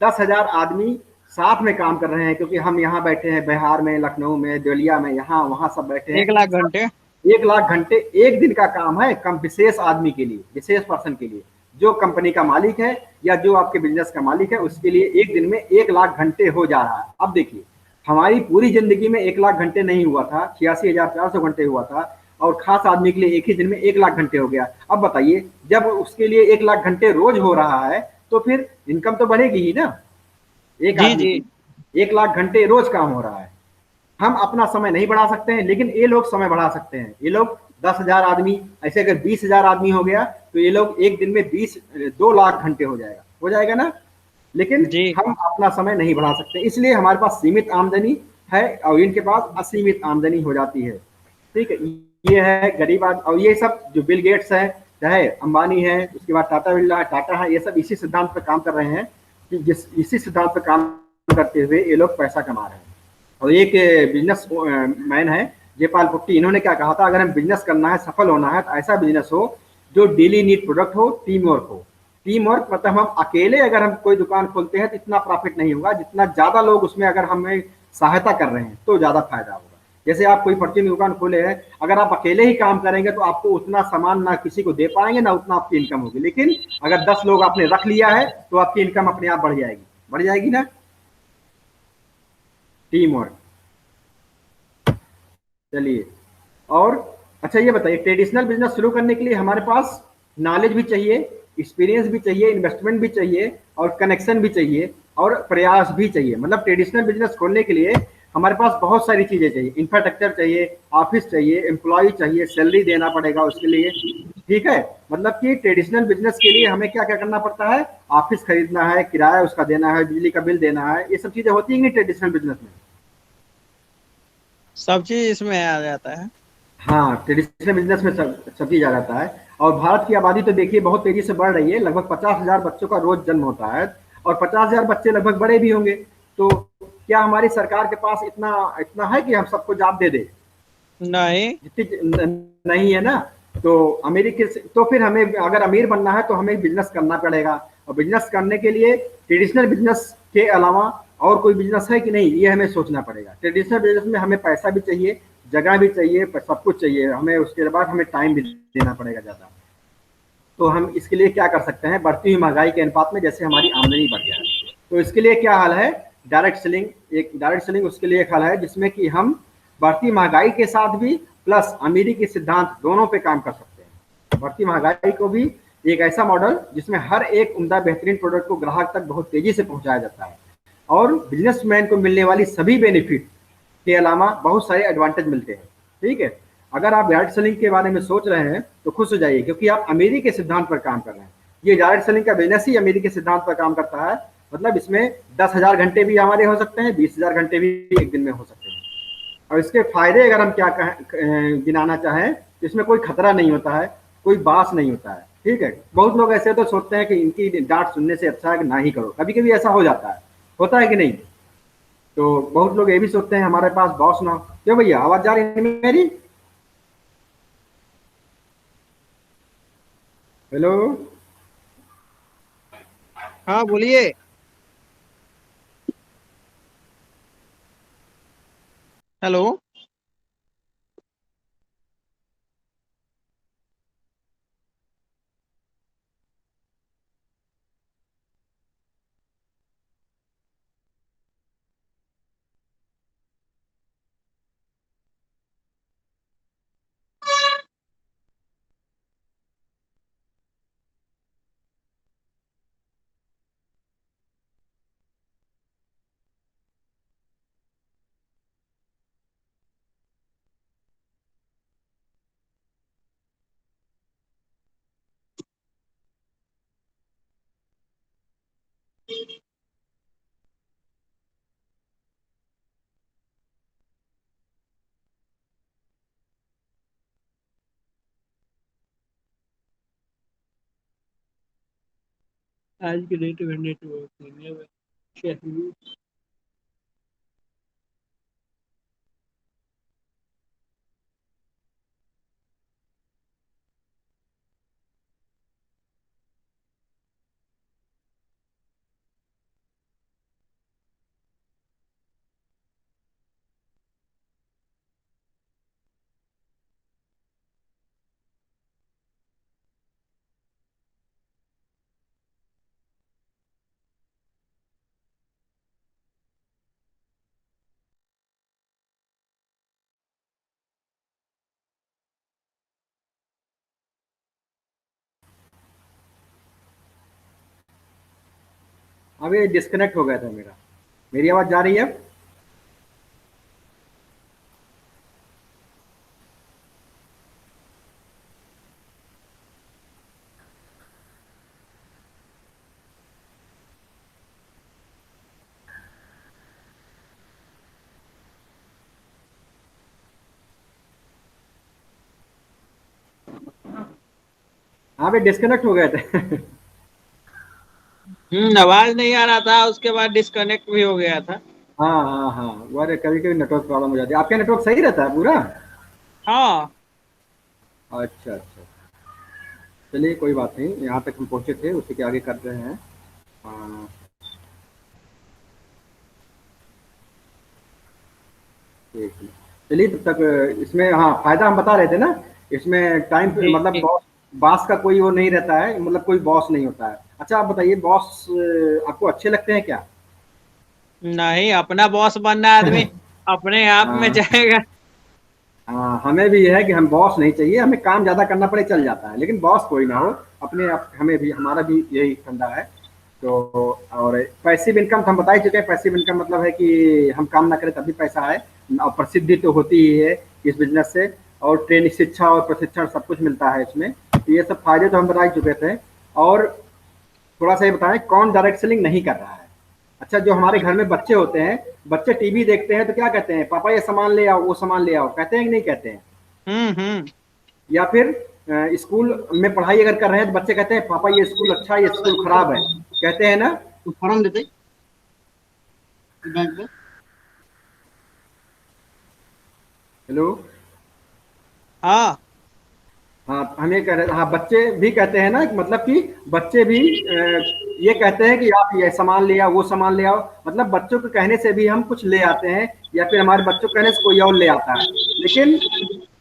A: 10,000 आदमी साथ में काम कर रहे हैं, क्योंकि हम यहाँ बैठे हैं बिहार में, लखनऊ में, देवलिया में, यहाँ वहाँ सब बैठे हैं।
B: 1 लाख घंटे।
A: 1 लाख घंटे एक दिन का काम है, कम विशेष आदमी के लिए, विशेष पर्सन के लिए, जो कंपनी का मालिक है या जो आपके बिजनेस का मालिक है, उसके लिए एक दिन में 1 लाख घंटे हो जा रहा है। अब देखिए, हमारी पूरी जिंदगी में 1 लाख घंटे नहीं हुआ था, 86,400 घंटे हुआ था, और खास आदमी के लिए एक ही दिन में 1 लाख घंटे हो गया। अब बताइए, जब उसके लिए 1 लाख घंटे रोज हो रहा है, तो फिर इनकम तो बढ़ेगी ही ना। एक
B: जी
A: आदमी
B: जी।
A: की 1 लाख घंटे रोज काम हो रहा है। हम अपना समय नहीं बढ़ा सकते हैं, लेकिन ये लोग समय बढ़ा सकते हैं। ये लोग 10,000 आदमी, ऐसे अगर 20,000 आदमी हो गया, तो ये लोग एक दिन में 2 लाख घंटे हो जाएगा ना। लेकिन
B: जी
A: हम अपना समय नहीं बढ़ा सकते, इसलिए हमारे पास सीमित आमदनी है, और इनके पास असीमित आमदनी हो जाती है। ठीक है, ये है गरीब आदमी। और ये सब जो बिल गेट्स है, चाहे अंबानी है, उसके बाद टाटा बिरला है, टाटा है, ये सब इसी सिद्धांत पर काम कर रहे हैं, कि इसी सिद्धांत पर काम करते हुए ये लोग पैसा कमा रहे हैं। और एक बिजनेस मैन है, जयपाल पुट्टी, इन्होंने क्या कहा था, अगर हम बिजनेस करना है, सफल होना है, तो ऐसा बिजनेस हो जो डेली नीड प्रोडक्ट हो, टीम वर्क हो। टीम वर्क मतलब हम अकेले अगर हम कोई दुकान खोलते हैं तो इतना प्रॉफिट नहीं होगा, जितना ज्यादा लोग उसमें अगर हमें सहायता कर रहे हैं तो ज्यादा फायदा होगा। जैसे आप कोई परचून की दुकान खोले हैं, अगर आप अकेले ही काम करेंगे तो आपको उतना सामान ना किसी को दे पाएंगे, ना उतना आपकी इनकम होगी। लेकिन अगर 10 लोग आपने रख लिया है, तो आपकी इनकम अपने आप बढ़ जाएगी ना। Team work. चलिए, और अच्छा ये बताइए, ट्रेडिशनल बिजनेस शुरू करने के लिए हमारे पास नॉलेज भी चाहिए, एक्सपीरियंस भी चाहिए, इन्वेस्टमेंट भी चाहिए, और कनेक्शन भी चाहिए, और प्रयास भी चाहिए। मतलब ट्रेडिशनल बिजनेस खोलने के लिए हमारे पास बहुत सारी चीजें चाहिए, इंफ्रास्ट्रक्चर चाहिए, ऑफिस चाहिए, एम्प्लॉय चाहिए, सैलरी देना पड़ेगा उसके लिए। ठीक है, मतलब कि ट्रेडिशनल बिजनेस के लिए हमें क्या क्या करना पड़ता है? ऑफिस खरीदना है, किराया उसका देना है, बिजली का बिल देना है, ये सब चीजें होती है नहीं ट्रेडिशनल बिजनेस में?
B: सब चीज इसमें आ जाता है।
A: हाँ, ट्रेडिशनल बिजनेस में सब चीज आ जाता है। और भारत की आबादी तो देखिए बहुत तेजी से बढ़ रही है, लगभग 50,000 बच्चों का रोज जन्म होता है, और 50,000 बच्चे लगभग बड़े भी होंगे। तो क्या हमारी सरकार के पास इतना इतना है कि हम सबको जॉब दे दे?
B: नहीं।
A: नहीं है ना। तो अमेरिका से, तो फिर हमें अगर अमीर बनना है तो हमें बिजनेस करना पड़ेगा, और बिजनेस करने के लिए ट्रेडिशनल बिजनेस के अलावा और कोई बिजनेस है कि नहीं, ये हमें सोचना पड़ेगा। ट्रेडिशनल बिजनेस में हमें पैसा भी चाहिए, जगह भी चाहिए, सब कुछ चाहिए हमें, उसके बाद हमें टाइम भी देना पड़ेगा ज़्यादा। तो हम इसके लिए क्या कर सकते हैं? बढ़ती हुई महंगाई के अनुपात में जैसे हमारी आमदनी बढ़ जाए, तो इसके लिए क्या हाल है? Direct selling. एक डायरेक्ट सेलिंग उसके लिए एक हाल है, जिसमें कि हम बढ़ती महंगाई के साथ भी प्लस अमीरी के सिद्धांत दोनों पे काम कर सकते हैं। बढ़ती महंगाई को भी एक ऐसा मॉडल जिसमें हर एक उम्दा बेहतरीन प्रोडक्ट को ग्राहक तक बहुत तेजी से पहुंचाया जाता है, और बिजनेसमैन को मिलने वाली सभी बेनिफिट के अलावा बहुत सारे एडवांटेज मिलते हैं। ठीक है, अगर आप डायरेक्ट सेलिंग के बारे में सोच रहे हैं तो खुश हो जाइए, क्योंकि आप अमीरी के सिद्धांत पर काम कर रहे हैं। ये डायरेक्ट सेलिंग का बिजनेस ही अमीरी के सिद्धांत पर काम करता है। मतलब इसमें 10,000 घंटे भी हमारे हो सकते हैं, 20,000 घंटे भी एक दिन में हो सकते हैं। और इसके फायदे अगर हम क्या गिनाना चाहें, तो इसमें कोई खतरा नहीं होता है, कोई बास नहीं होता है। ठीक है, बहुत लोग ऐसे तो सोचते हैं कि इनकी डांट सुनने से अच्छा है कि ना ही करो, कभी कभी ऐसा हो जाता है, होता है कि नहीं? तो बहुत लोग ये भी सोचते हैं हमारे पास बॉस ना हो। क्यों भैया, आवाज जा रही है मेरी? हेलो।
B: हाँ बोलिए। हेलो। आज के डेट में नेटवर्क चाहिए।
A: अब ये डिस्कनेक्ट हो गया था मेरा। मेरी आवाज जा रही है अब? हाँ भाई, डिस्कनेक्ट हो गए थे।
B: आवाज नहीं आ रहा था, उसके बाद डिस्कनेक्ट भी हो गया था।
A: हाँ हाँ हाँ, वो अरे कभी कभी नेटवर्क प्रॉब्लम हो जाती है। आपका नेटवर्क सही रहता है पूरा?
B: हाँ।
A: अच्छा अच्छा। चलिए कोई बात नहीं, यहाँ तक हम पहुँचे थे, उसी के आगे कर रहे हैं। हाँ, ठीक है। चलिए तब तक इसमें, हाँ, फायदा हम बता रहे थे ना। इसमें टाइम
B: जी
A: मतलब
B: जी।
A: बॉस, बॉस का कोई वो नहीं रहता है, मतलब कोई बॉस नहीं होता है। अच्छा आप बताइए, बॉस आपको अच्छे लगते हैं क्या?
B: नहीं, अपना बॉस बनना आदमी अपने आप में
A: हाँ
B: जाएगा।
A: हाँ, हमें भी ये है कि हम बॉस नहीं चाहिए, हमें काम ज्यादा करना पड़े चल जाता है, लेकिन बॉस कोई ना हो। अपने आप हमें भी, हमारा भी यही फंडा है। तो और पैसिव इनकम तो हम बता ही चुके हैं। पैसिव इनकम मतलब है कि हम काम ना करें तभी पैसा है। और प्रसिद्धि तो होती ही है इस बिजनेस से। और ट्रेनिंग, शिक्षा और प्रशिक्षण सब कुछ मिलता है इसमें। तो ये सब फायदे तो हम बता ही चुके थे। और थोड़ा सा ये बताएं, कौन डायरेक्ट सेलिंग नहीं कर रहा है? अच्छा, जो हमारे घर में बच्चे होते हैं, बच्चे टीवी देखते हैं तो क्या कहते हैं? पापा ये सामान ले आओ, वो सामान ले आओ, कहते हैं कि नहीं कहते हैं?
B: हम्म।
A: या फिर स्कूल में पढ़ाई अगर कर रहे हैं तो बच्चे कहते हैं पापा ये स्कूल अच्छा है, ये स्कूल खराब है, कहते हैं ना? तो फॉर्म देते बैंक में। हेलो।
B: हाँ।
A: हाँ, हम ये कह रहे, हाँ, बच्चे भी कहते हैं ना, मतलब कि बच्चे भी ये कहते हैं कि आप ये सामान ले आओ, वो सामान ले आओ। मतलब बच्चों के कहने से भी हम कुछ ले आते हैं, या फिर हमारे बच्चों के कहने से कोई और ले आता है। लेकिन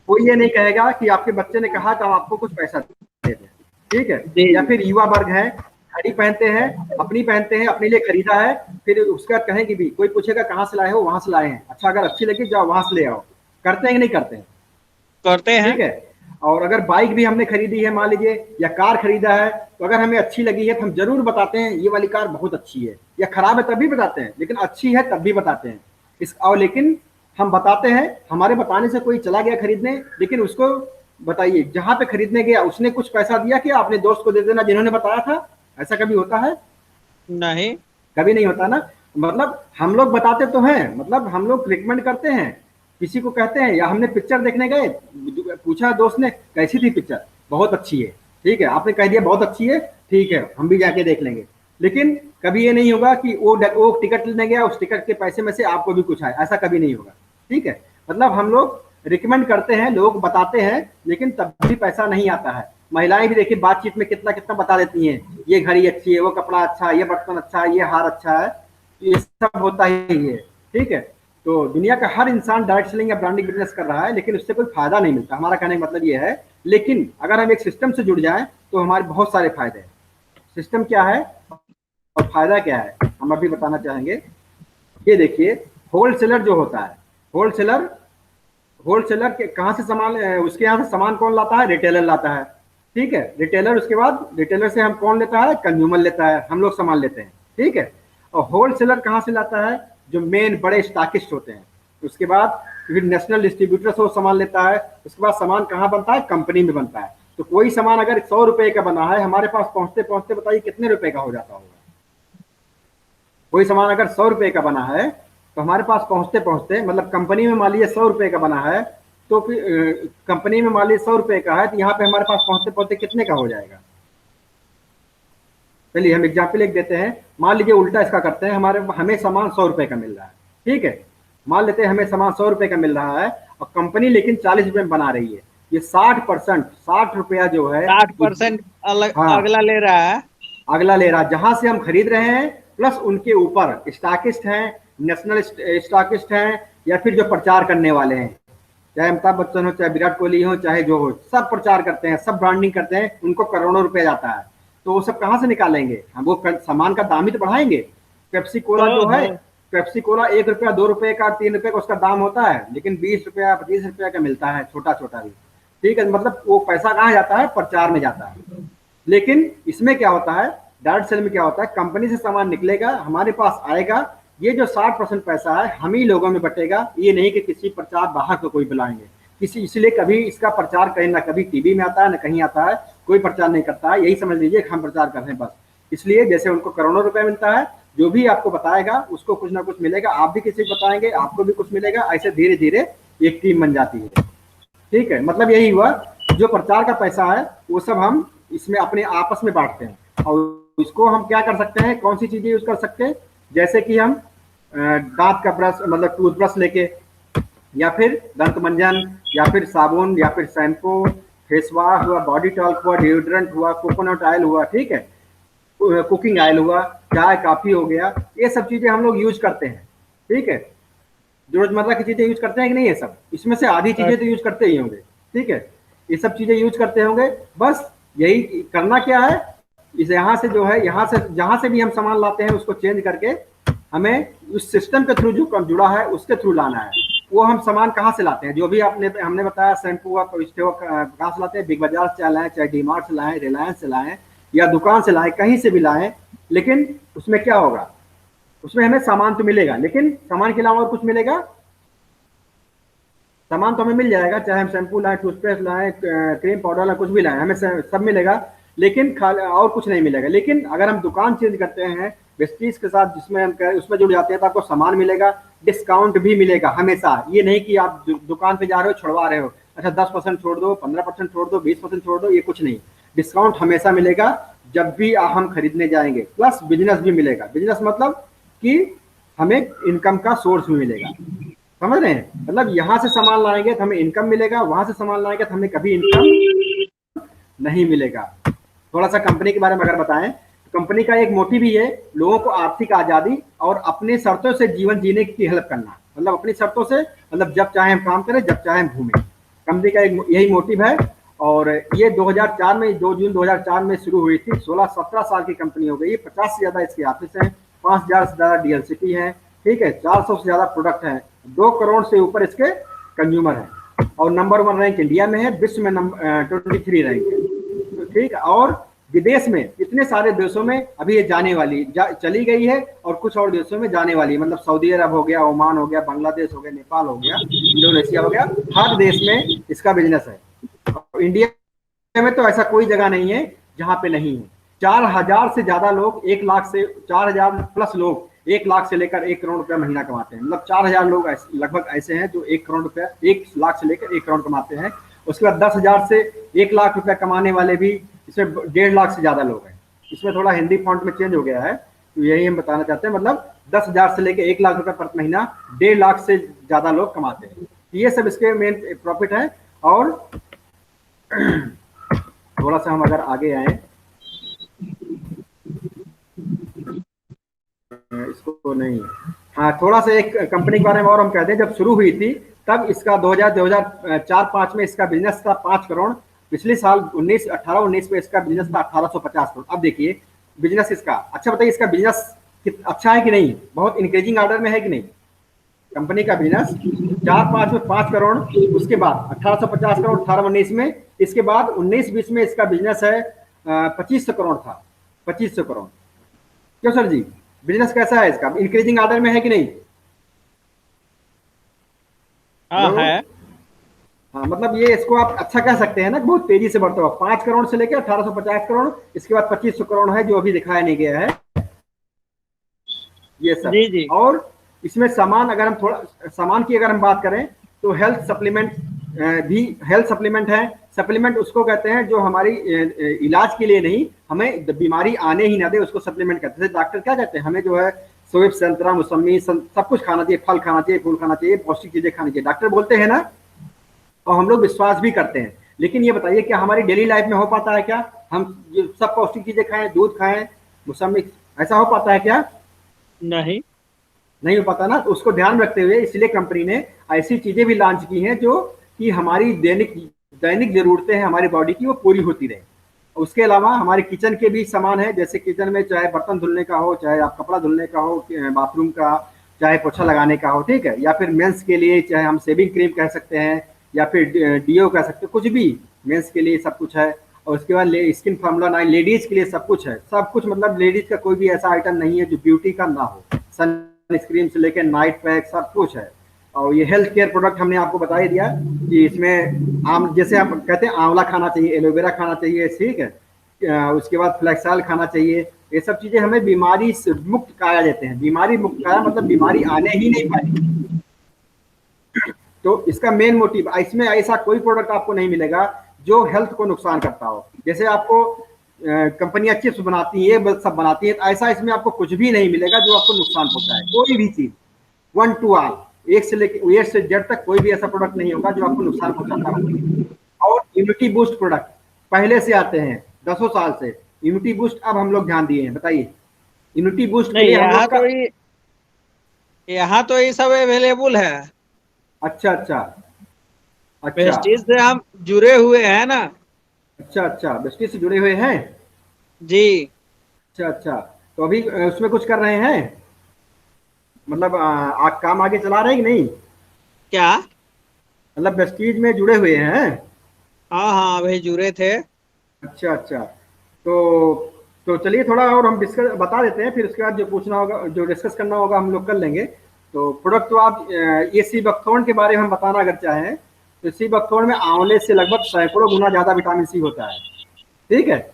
A: कोई ये नहीं कहेगा कि आपके बच्चे ने कहा तो हम आपको कुछ पैसा दे दें। ठीक है।
B: जी
A: या
B: जी।
A: फिर युवा वर्ग है, घड़ी पहनते हैं, अपनी पहनते हैं, अपने लिए खरीदा है, फिर उसका कहेंगे भी, कोई पूछेगा कहाँ से लाए हो, वहां से लाए हैं, अच्छा अगर अच्छी लगी जाओ वहां से ले आओ। करते हैं कि नहीं करते हैं?
B: करते हैं।
A: ठीक है। और अगर बाइक भी हमने खरीदी है मान लीजिए, या कार खरीदा है, तो अगर हमें अच्छी लगी है तो हम जरूर बताते हैं ये वाली कार बहुत अच्छी है। या खराब है तब भी बताते हैं, लेकिन अच्छी है तब भी बताते हैं। इस और लेकिन हम बताते हैं, हमारे बताने से कोई चला गया खरीदने, लेकिन उसको बताइए जहां पे खरीदने गया उसने कुछ पैसा दिया कि अपने दोस्त को दे देना जिन्होंने बताया था? ऐसा कभी होता है?
B: नहीं।
A: कभी नहीं होता ना। मतलब हम लोग बताते तो हैं, मतलब हम लोग रिकमेंड करते हैं, किसी को कहते हैं, या हमने पिक्चर देखने गए, पूछा दोस्त ने कैसी थी पिक्चर, बहुत अच्छी है, ठीक है, आपने कह दिया बहुत अच्छी है, ठीक है हम भी जाके देख लेंगे। लेकिन कभी ये नहीं होगा कि वो टिकट लेने गया, उस टिकट के पैसे में से आपको भी कुछ आए, ऐसा कभी नहीं होगा। ठीक है, मतलब हम लोग रिकमेंड करते हैं, लोग बताते हैं, लेकिन तब भी पैसा नहीं आता है। महिलाएं भी देखिए बातचीत में कितना कितना बता देती हैं, ये घड़ी अच्छी है, वो कपड़ा अच्छा है, ये बर्तन अच्छा है, ये हार अच्छा है, ये सब होता ही है। ठीक है, तो दुनिया का हर इंसान डायरेक्ट सेलिंग या ब्रांडिंग बिजनेस कर रहा है, लेकिन उससे कोई फायदा नहीं मिलता। हमारा कहने का मतलब ये है, लेकिन अगर हम एक सिस्टम से जुड़ जाएं तो हमारे बहुत सारे फायदे हैं। सिस्टम क्या है और फायदा क्या है, हम अभी बताना चाहेंगे। ये देखिए, होलसेलर जो होता है, होलसेलर होलसेलर के कहाँ से सामान, उसके यहाँ से सामान कौन लाता है? रिटेलर लाता है। ठीक है, रिटेलर, उसके बाद रिटेलर से हम कौन लेता है? कंज्यूमर लेता है, हम लोग सामान लेते हैं। ठीक है, और होलसेलर कहाँ से लाता है? जो मेन बड़े स्टॉकिस्ट होते हैं। उसके बाद फिर नेशनल डिस्ट्रीब्यूटर से वो सामान लेता है। उसके बाद सामान कहाँ बनता है? कंपनी में बनता है। तो कोई सामान अगर 100 रुपए का बना है, हमारे पास पहुंचते पहुंचते बताइए कितने रुपए का हो जाता होगा? कोई सामान अगर 100 रुपए का बना है तो हमारे पास पहुंचते पहुंचते, मतलब कंपनी में मान लीजिए 100 रुपए का बना है, तो फिर कंपनी में मान लीजिए 100 रुपए का है, तो यहाँ पे हमारे पास पहुंचते पहुंचते कितने का हो जाएगा? चलिए हम एग्जाम्पल एक देते हैं। मान लीजिए उल्टा इसका करते हैं, हमें सामान 100 रुपए का मिल रहा है। ठीक है, मान लेते हैं हमें सामान 100 रुपए का मिल रहा है और कंपनी लेकिन 40 रुपए में बना रही है। ये 60%, 60 रुपया जो है
B: 60% अलग,
A: हाँ,
B: अगला ले रहा है।
A: अगला ले रहा, जहां से हम खरीद रहे हैं, प्लस उनके ऊपर स्टॉकिस्ट हैं, नेशनल स्टॉकिस्ट हैं, या फिर जो प्रचार करने वाले हैं, चाहे अमिताभ बच्चन हो, चाहे विराट कोहली हो, चाहे जो हो, सब प्रचार करते हैं, सब ब्रांडिंग करते हैं, उनको करोड़ों रुपए जाता है। तो वो सब कहाँ से निकालेंगे? हम वो सामान का दाम ही तो बढ़ाएंगे। पेप्सी कोला जो है, पेप्सी कोला 1 रुपया, 2 रुपए का, 3 रुपए का उसका दाम होता है, लेकिन 20 रुपया, 25 रुपया का मिलता है, छोटा छोटा भी। ठीक है, मतलब वो पैसा कहाँ जाता है? प्रचार में जाता है। लेकिन इसमें क्या होता है, डायरेक्ट सेल में क्या होता है, कंपनी से सामान निकलेगा, हमारे पास आएगा, ये जो 60% पैसा है हम ही लोगों में बटेगा। ये नहीं कि किसी प्रचार बाहर को कोई बुलाएंगे किसी, इसलिए कभी इसका प्रचार कहीं ना कभी टीवी में आता है, ना कहीं आता है, कोई प्रचार नहीं करता है। यही समझ लीजिए हम प्रचार कर रहे हैं बस। इसलिए जैसे उनको करोड़ों रुपए मिलता है, जो भी आपको बताएगा उसको कुछ ना कुछ मिलेगा, आप भी किसी को बताएंगे आपको भी कुछ मिलेगा, ऐसे धीरे धीरे एक टीम बन जाती है। ठीक है, मतलब यही हुआ, जो प्रचार का पैसा है वो सब हम इसमें अपने आपस में बांटते हैं। और इसको हम क्या कर सकते हैं, कौन सी चीजें यूज कर सकते हैं? जैसे कि हम दांत का ब्रश, मतलब टूथब्रश लेके, या फिर दंत मंजन, या फिर साबुन, या फिर शैम्पू, फेस वॉश हुआ, बॉडी टॉल्क हुआ, डिओड्रेंट हुआ, कोकोनट ऑयल हुआ, ठीक है, कुकिंग ऑयल हुआ, चाय कॉफी हो गया, ये सब चीजें हम लोग यूज करते हैं। ठीक है, रोजमर्रा की चीजें यूज करते हैं कि नहीं? ये सब, इसमें से आधी चीजें तो यूज करते ही होंगे। ठीक है, ये सब चीजें यूज करते होंगे। बस यही करना क्या है, इस यहाँ से जो है, यहाँ से जहां से भी हम सामान लाते हैं उसको चेंज करके हमें उस सिस्टम के थ्रू जो कम जुड़ा है उसके थ्रू लाना है। वो हम सामान कहाँ से लाते हैं? जो भी हमने बताया, शैम्पू हुआ, पेस्ट हुआ, कहाँ से लाते हैं? बिग बाजार से लाएं, चाहे डी मार्ट से लाएं, रिलायंस से लाएं, या दुकान से लाएं, कहीं से भी लाएं। लेकिन उसमें क्या होगा, उसमें हमें सामान तो मिलेगा, लेकिन सामान के अलावा और कुछ मिलेगा? सामान तो हमें मिल जाएगा, चाहे हम शैम्पू लाएं, टूथपेस्ट लाएं, क्रीम पाउडर लाएं, कुछ भी लाएं, हमें सब मिलेगा, लेकिन और कुछ नहीं मिलेगा। लेकिन अगर हम दुकान चेंज करते हैं वेस्टीज के साथ, जिसमें हम उसमें जुड़ जाते हैं, तो आपको सामान मिलेगा, डिस्काउंट भी मिलेगा हमेशा। ये नहीं कि आप दुकान पे जा रहे हो छुड़वा रहे हो, अच्छा 10% छोड़ दो, 15% छोड़ दो, 20% छोड़ दो, ये कुछ नहीं। डिस्काउंट हमेशा मिलेगा जब भी हम खरीदने जाएंगे। प्लस बिजनेस भी मिलेगा। बिजनेस मतलब कि हमें इनकम का सोर्स भी मिलेगा, समझ रहे हैं? मतलब यहाँ से सामान लाएंगे तो हमें इनकम मिलेगा, वहां से सामान लाएंगे तो हमें कभी इनकम नहीं मिलेगा। थोड़ा सा कंपनी के बारे में अगर बताएं, तो कंपनी का एक मोटिव ही है लोगों को आर्थिक आजादी और अपने शर्तों से जीवन जीने की हेल्प करना। मतलब अपनी शर्तों से, मतलब जब चाहे हम काम करें, जब चाहे हम घूमें। कंपनी का एक यही मोटिव है। और ये 2004 में, 2 जून 2004 में शुरू हुई थी। 16-17 साल की कंपनी हो गई। 50 से ज्यादा इसके ऑफिस हैं, 5000 से ज्यादा डीएलसीपी है, ठीक है, 400 से ज्यादा प्रोडक्ट हैं, 2 करोड़ से ऊपर इसके कंज्यूमर हैं, और नंबर 1 रैंक इंडिया में है, विश्व में 23 रैंक है। ठीक है, और विदेश में इतने सारे देशों में अभी ये जाने वाली चली गई है, और कुछ और देशों में जाने वाली है। मतलब सऊदी अरब हो गया, ओमान हो गया, बांग्लादेश हो गया, नेपाल हो गया, इंडोनेशिया हो गया, हर देश में इसका बिजनेस है। इंडिया में तो ऐसा कोई जगह नहीं है जहां पे नहीं है। 4000 से ज्यादा लोग, 1 लाख से 4000 प्लस लोग 1 लाख से लेकर 1 करोड़ रुपया महीना कमाते हैं। मतलब 4000 लोग लगभग ऐसे हैं जो 1 करोड़ रुपया, 1 लाख से लेकर 1 करोड़ कमाते हैं। उसके बाद 10,000 से 1 लाख रुपया कमाने वाले भी, इसमें 1.5 लाख से ज्यादा लोग हैं। इसमें थोड़ा हिंदी फॉन्ट में चेंज हो गया है, तो यही हम बताना चाहते हैं। मतलब 10,000 से लेके 1 लाख रुपए प्रति महीना 1.5 लाख से ज्यादा लोग कमाते हैं। ये सब इसके मेन प्रॉफिट है। और थोड़ा सा हम अगर आगे आए, इसको नहीं, हाँ थोड़ा सा एक कंपनी के बारे में और हम कहते हैं। जब शुरू हुई थी तब इसका 2004-05 में इसका बिजनेस था 5 करोड़। पिछले साल 18-19 में इसका बिजनेस था 1850 करोड़। अब देखिए बिजनेस इसका, अच्छा बताइए इसका बिजनेस अच्छा है कि नहीं, बहुत इंक्रीजिंग ऑर्डर में है कि नहीं। कंपनी का बिजनेस 4-5 में 5 करोड़, उसके बाद 1850 करोड़ 18-19 में, इसके बाद 19-20 में इसका बिजनेस है 2500 करोड़ था, 2500 करोड़। क्यों सर जी, बिजनेस कैसा है इसका, इंक्रीजिंग ऑर्डर में है कि नहीं।
B: हाँ
A: हेलो,
B: है।
A: हाँ मतलब ये इसको आप अच्छा कह सकते हैं ना, बहुत तेजी से बढ़ता हुआ 5 करोड़ से लेकर 1850 करोड़, इसके बाद 2500 करोड़ है जो अभी दिखाया नहीं गया है ये सब।
B: जी जी।
A: और इसमें सामान, अगर हम थोड़ा सामान की अगर हम बात करें तो हेल्थ सप्लीमेंट भी, हेल्थ सप्लीमेंट है। सप्लीमेंट उसको कहते हैं जो हमारी इलाज के लिए नहीं, हमें बीमारी आने ही ना दे उसको सप्लीमेंट कहते हैं। डॉक्टर क्या कहते हैं, हमें जो है सेब संतरा मौसमी सब कुछ खाना चाहिए, फल खाना चाहिए, फूल खाना चाहिए, पौष्टिक चीजें खानी चाहिए, डॉक्टर बोलते हैं ना, और हम लोग विश्वास भी करते हैं। लेकिन ये बताइए क्या हमारी डेली लाइफ में हो पाता है क्या, हम सब पौष्टिक चीजें खाएं, दूध खाएं, मौसमी, ऐसा हो पाता है क्या।
B: नहीं
A: नहीं हो पाता ना। तो उसको ध्यान रखते हुए इसलिए कंपनी ने ऐसी चीजें भी लॉन्च की हैं जो कि हमारी दैनिक दैनिक जरूरतें हैं हमारी बॉडी की, वो पूरी होती रहे। उसके अलावा हमारे किचन के भी सामान है, जैसे किचन में चाहे बर्तन धुलने का हो, चाहे आप कपड़ा धुलने का हो, बाथरूम का, चाहे पोछा लगाने का हो, ठीक है, या फिर मेंस के लिए चाहे हम सेविंग क्रीम कह सकते हैं, या फिर डीओ कह सकते हैं, कुछ भी मेंस के लिए सब कुछ है। और उसके बाद स्किन फार्मूला 9 लेडीज के लिए सब कुछ है, सब कुछ। मतलब लेडीज का कोई भी ऐसा आइटम नहीं है जो ब्यूटी का ना हो, सन स्क्रीन से लेकर नाइट पैक सब कुछ है। और ये हेल्थ केयर प्रोडक्ट हमने आपको बता ही दिया कि इसमें आम, जैसे हम कहते हैं आंवला खाना चाहिए, एलोवेरा खाना चाहिए, ठीक है, उसके बाद फ्लैक्साइल खाना चाहिए। ये सब चीजें हमें बीमारी से मुक्त काया देते हैं। बीमारी मुक्त काया मतलब बीमारी आने ही नहीं पाएगी। तो इसका मेन मोटिव, इसमें ऐसा कोई प्रोडक्ट आपको नहीं मिलेगा जो हेल्थ को नुकसान करता हो। जैसे आपको कंपनियां चिप्स बनाती है, ये सब बनाती है, ऐसा इसमें आपको कुछ भी नहीं मिलेगा जो आपको नुकसान पहुंचाए। कोई भी चीज 1 to all, एक से लेकर ए से जेड तक कोई भी ऐसा प्रोडक्ट नहीं होगा जो आपको नुकसान पहुंचाता हो। और इम्यूनिटी बूस्ट प्रोडक्ट पहले से आते हैं 10 साल से। इम्यूनिटी बूस्ट अब हम लोग ध्यान दिए हैं, बताइए इम्यूनिटी बूस्ट के
B: नहीं,
A: लिए हम लोग का।
B: यहाँ तो ये सब अवेलेबल है।
A: अच्छा अच्छा अच्छा
B: वेस्टीज से हम जुड़े हुए हैं ना।
A: अच्छा अच्छा, बेस्टी से जुड़े हुए हैं।
B: जी।
A: अच्छा अच्छा, तो अभी उसमें कुछ कर रहे हैं, मतलब काम आगे चला रहे हैं कि नहीं।
B: क्या।
A: मतलब वेस्टीज में जुड़े हुए हैं।
B: हाँ हाँ, वही जुड़े थे।
A: अच्छा अच्छा, तो चलिए थोड़ा और हम डिस्कस बता देते हैं, फिर उसके बाद जो पूछना होगा, जो डिस्कस करना होगा हम लोग कर लेंगे। तो प्रोडक्ट तो आप ये सी बकथोर्न के बारे में हम बताना अगर चाहें तो सी बकथोर्न में आंवले से लगभग सैकड़ों गुना ज्यादा विटामिन सी होता है, ठीक है।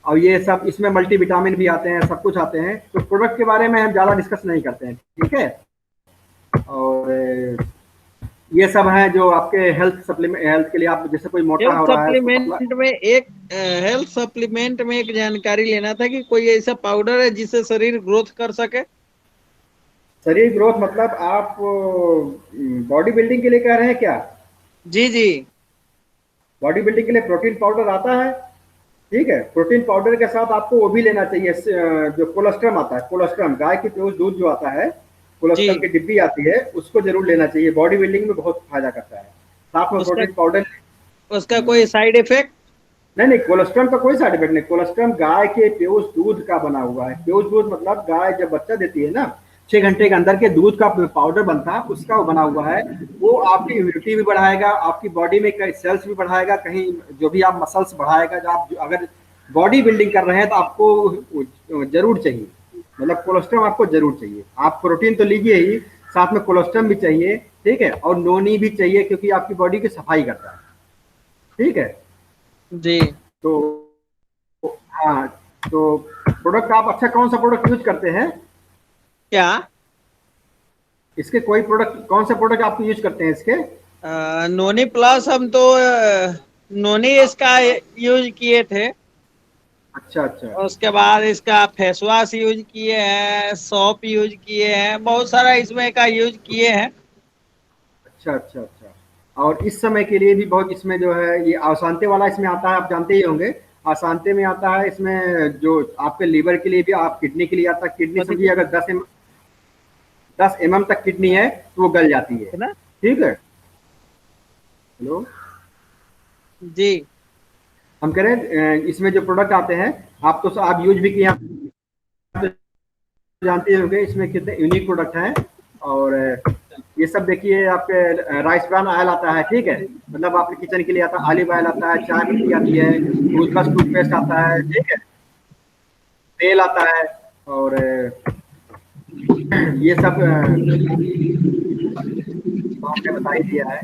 A: और ये सब इसमें मल्टी विटामिन भी आते हैं, सब कुछ आते हैं। तो प्रोडक्ट के बारे में हम ज्यादा डिस्कस नहीं करते हैं, ठीक है। और ये सब है जो आपके हेल्थ सप्लीमेंट, हेल्थ के लिए आप जैसे कोई मोटा हो रहा है उसको पतला।
B: हेल्थ सप्लीमेंट में एक जानकारी लेना था कि कोई ऐसा पाउडर है जिससे शरीर ग्रोथ कर सके।
A: शरीर ग्रोथ मतलब आप बॉडी बिल्डिंग के लिए कह रहे हैं क्या।
B: जी जी।
A: बॉडी बिल्डिंग के लिए प्रोटीन पाउडर आता है, ठीक है। प्रोटीन पाउडर के साथ आपको वो भी लेना चाहिए जो कोलेस्ट्रम आता है, कोलेस्ट्रम गाय की प्योर दूध जो आता है,
B: जी।
A: कोलेस्ट्रम की डिब्बी आती है, उसको जरूर लेना चाहिए। बॉडी बिल्डिंग में बहुत फायदा करता है। साथ में
B: उसका
A: प्रोटीन पाउडर।
B: उसका कोई साइड इफेक्ट।
A: नहीं नहीं, कोलेस्ट्रम का कोई साइड इफेक्ट नहीं। कोलेस्ट्रम गाय के प्योर दूध का बना हुआ है। प्योर दूध मतलब गाय जब बच्चा देती है ना, 6 घंटे के अंदर के दूध का पाउडर बनता है, उसका वो बना हुआ है। वो आपकी इम्यूनिटी भी बढ़ाएगा, आपकी बॉडी में कई सेल्स भी बढ़ाएगा, कहीं जो भी आप मसल्स बढ़ाएगा। जो आप अगर बॉडी बिल्डिंग कर रहे हैं तो आपको जरूर चाहिए, मतलब कोलेस्ट्रम आपको जरूर चाहिए। आप प्रोटीन तो लीजिए ही, साथ में कोलेस्ट्रम भी चाहिए, ठीक है। और नोनी भी चाहिए क्योंकि आपकी बॉडी की सफाई करता है, ठीक है।
B: जी।
A: तो हाँ, तो प्रोडक्ट आप अच्छा कौन सा प्रोडक्ट यूज करते हैं।
B: क्या।
A: इसके कोई प्रोडक्ट, कौन सा प्रोडक्ट आप यूज करते हैं इसके।
B: नोनी प्लस हम तो नोनी इसका यूज किए थे।
A: अच्छा अच्छा।
B: और उसके बाद इसका फेस वॉश यूज किए हैं, सोप यूज किए हैं, बहुत सारा इसमें का यूज किए हैं।
A: अच्छा अच्छा अच्छा। और इस समय के लिए भी बहुत इसमें जो है ये आसांते वाला इसमें आता है, आप जानते ही होंगे। आसांते में आता है इसमें जो आपके लीवर के लिए भी, आप किडनी के लिए आता है। किडनी समझिए अगर 10 mm तक किडनी है तो वो गल जाती है।
B: है ना?
A: ठीक है। हेलो।
B: जी।
A: हम कह रहे हैं इसमें जो प्रोडक्ट आते हैं, आप यूज भी किए हैं, आप तो जानते ही होंगे इसमें कितने यूनिक प्रोडक्ट हैं। और ये सब देखिए आपके राइस ब्रान ऑयल आता है। ठीक है। मतलब आपके किचन के लिए आता है, ऑलिव ऑयल आता है, चाय पत्ती आती है, टूथब्रश टूथपेस्ट आता है। ठीक है। तेल आता है। और ये सब तो हमने बता ही दिया है।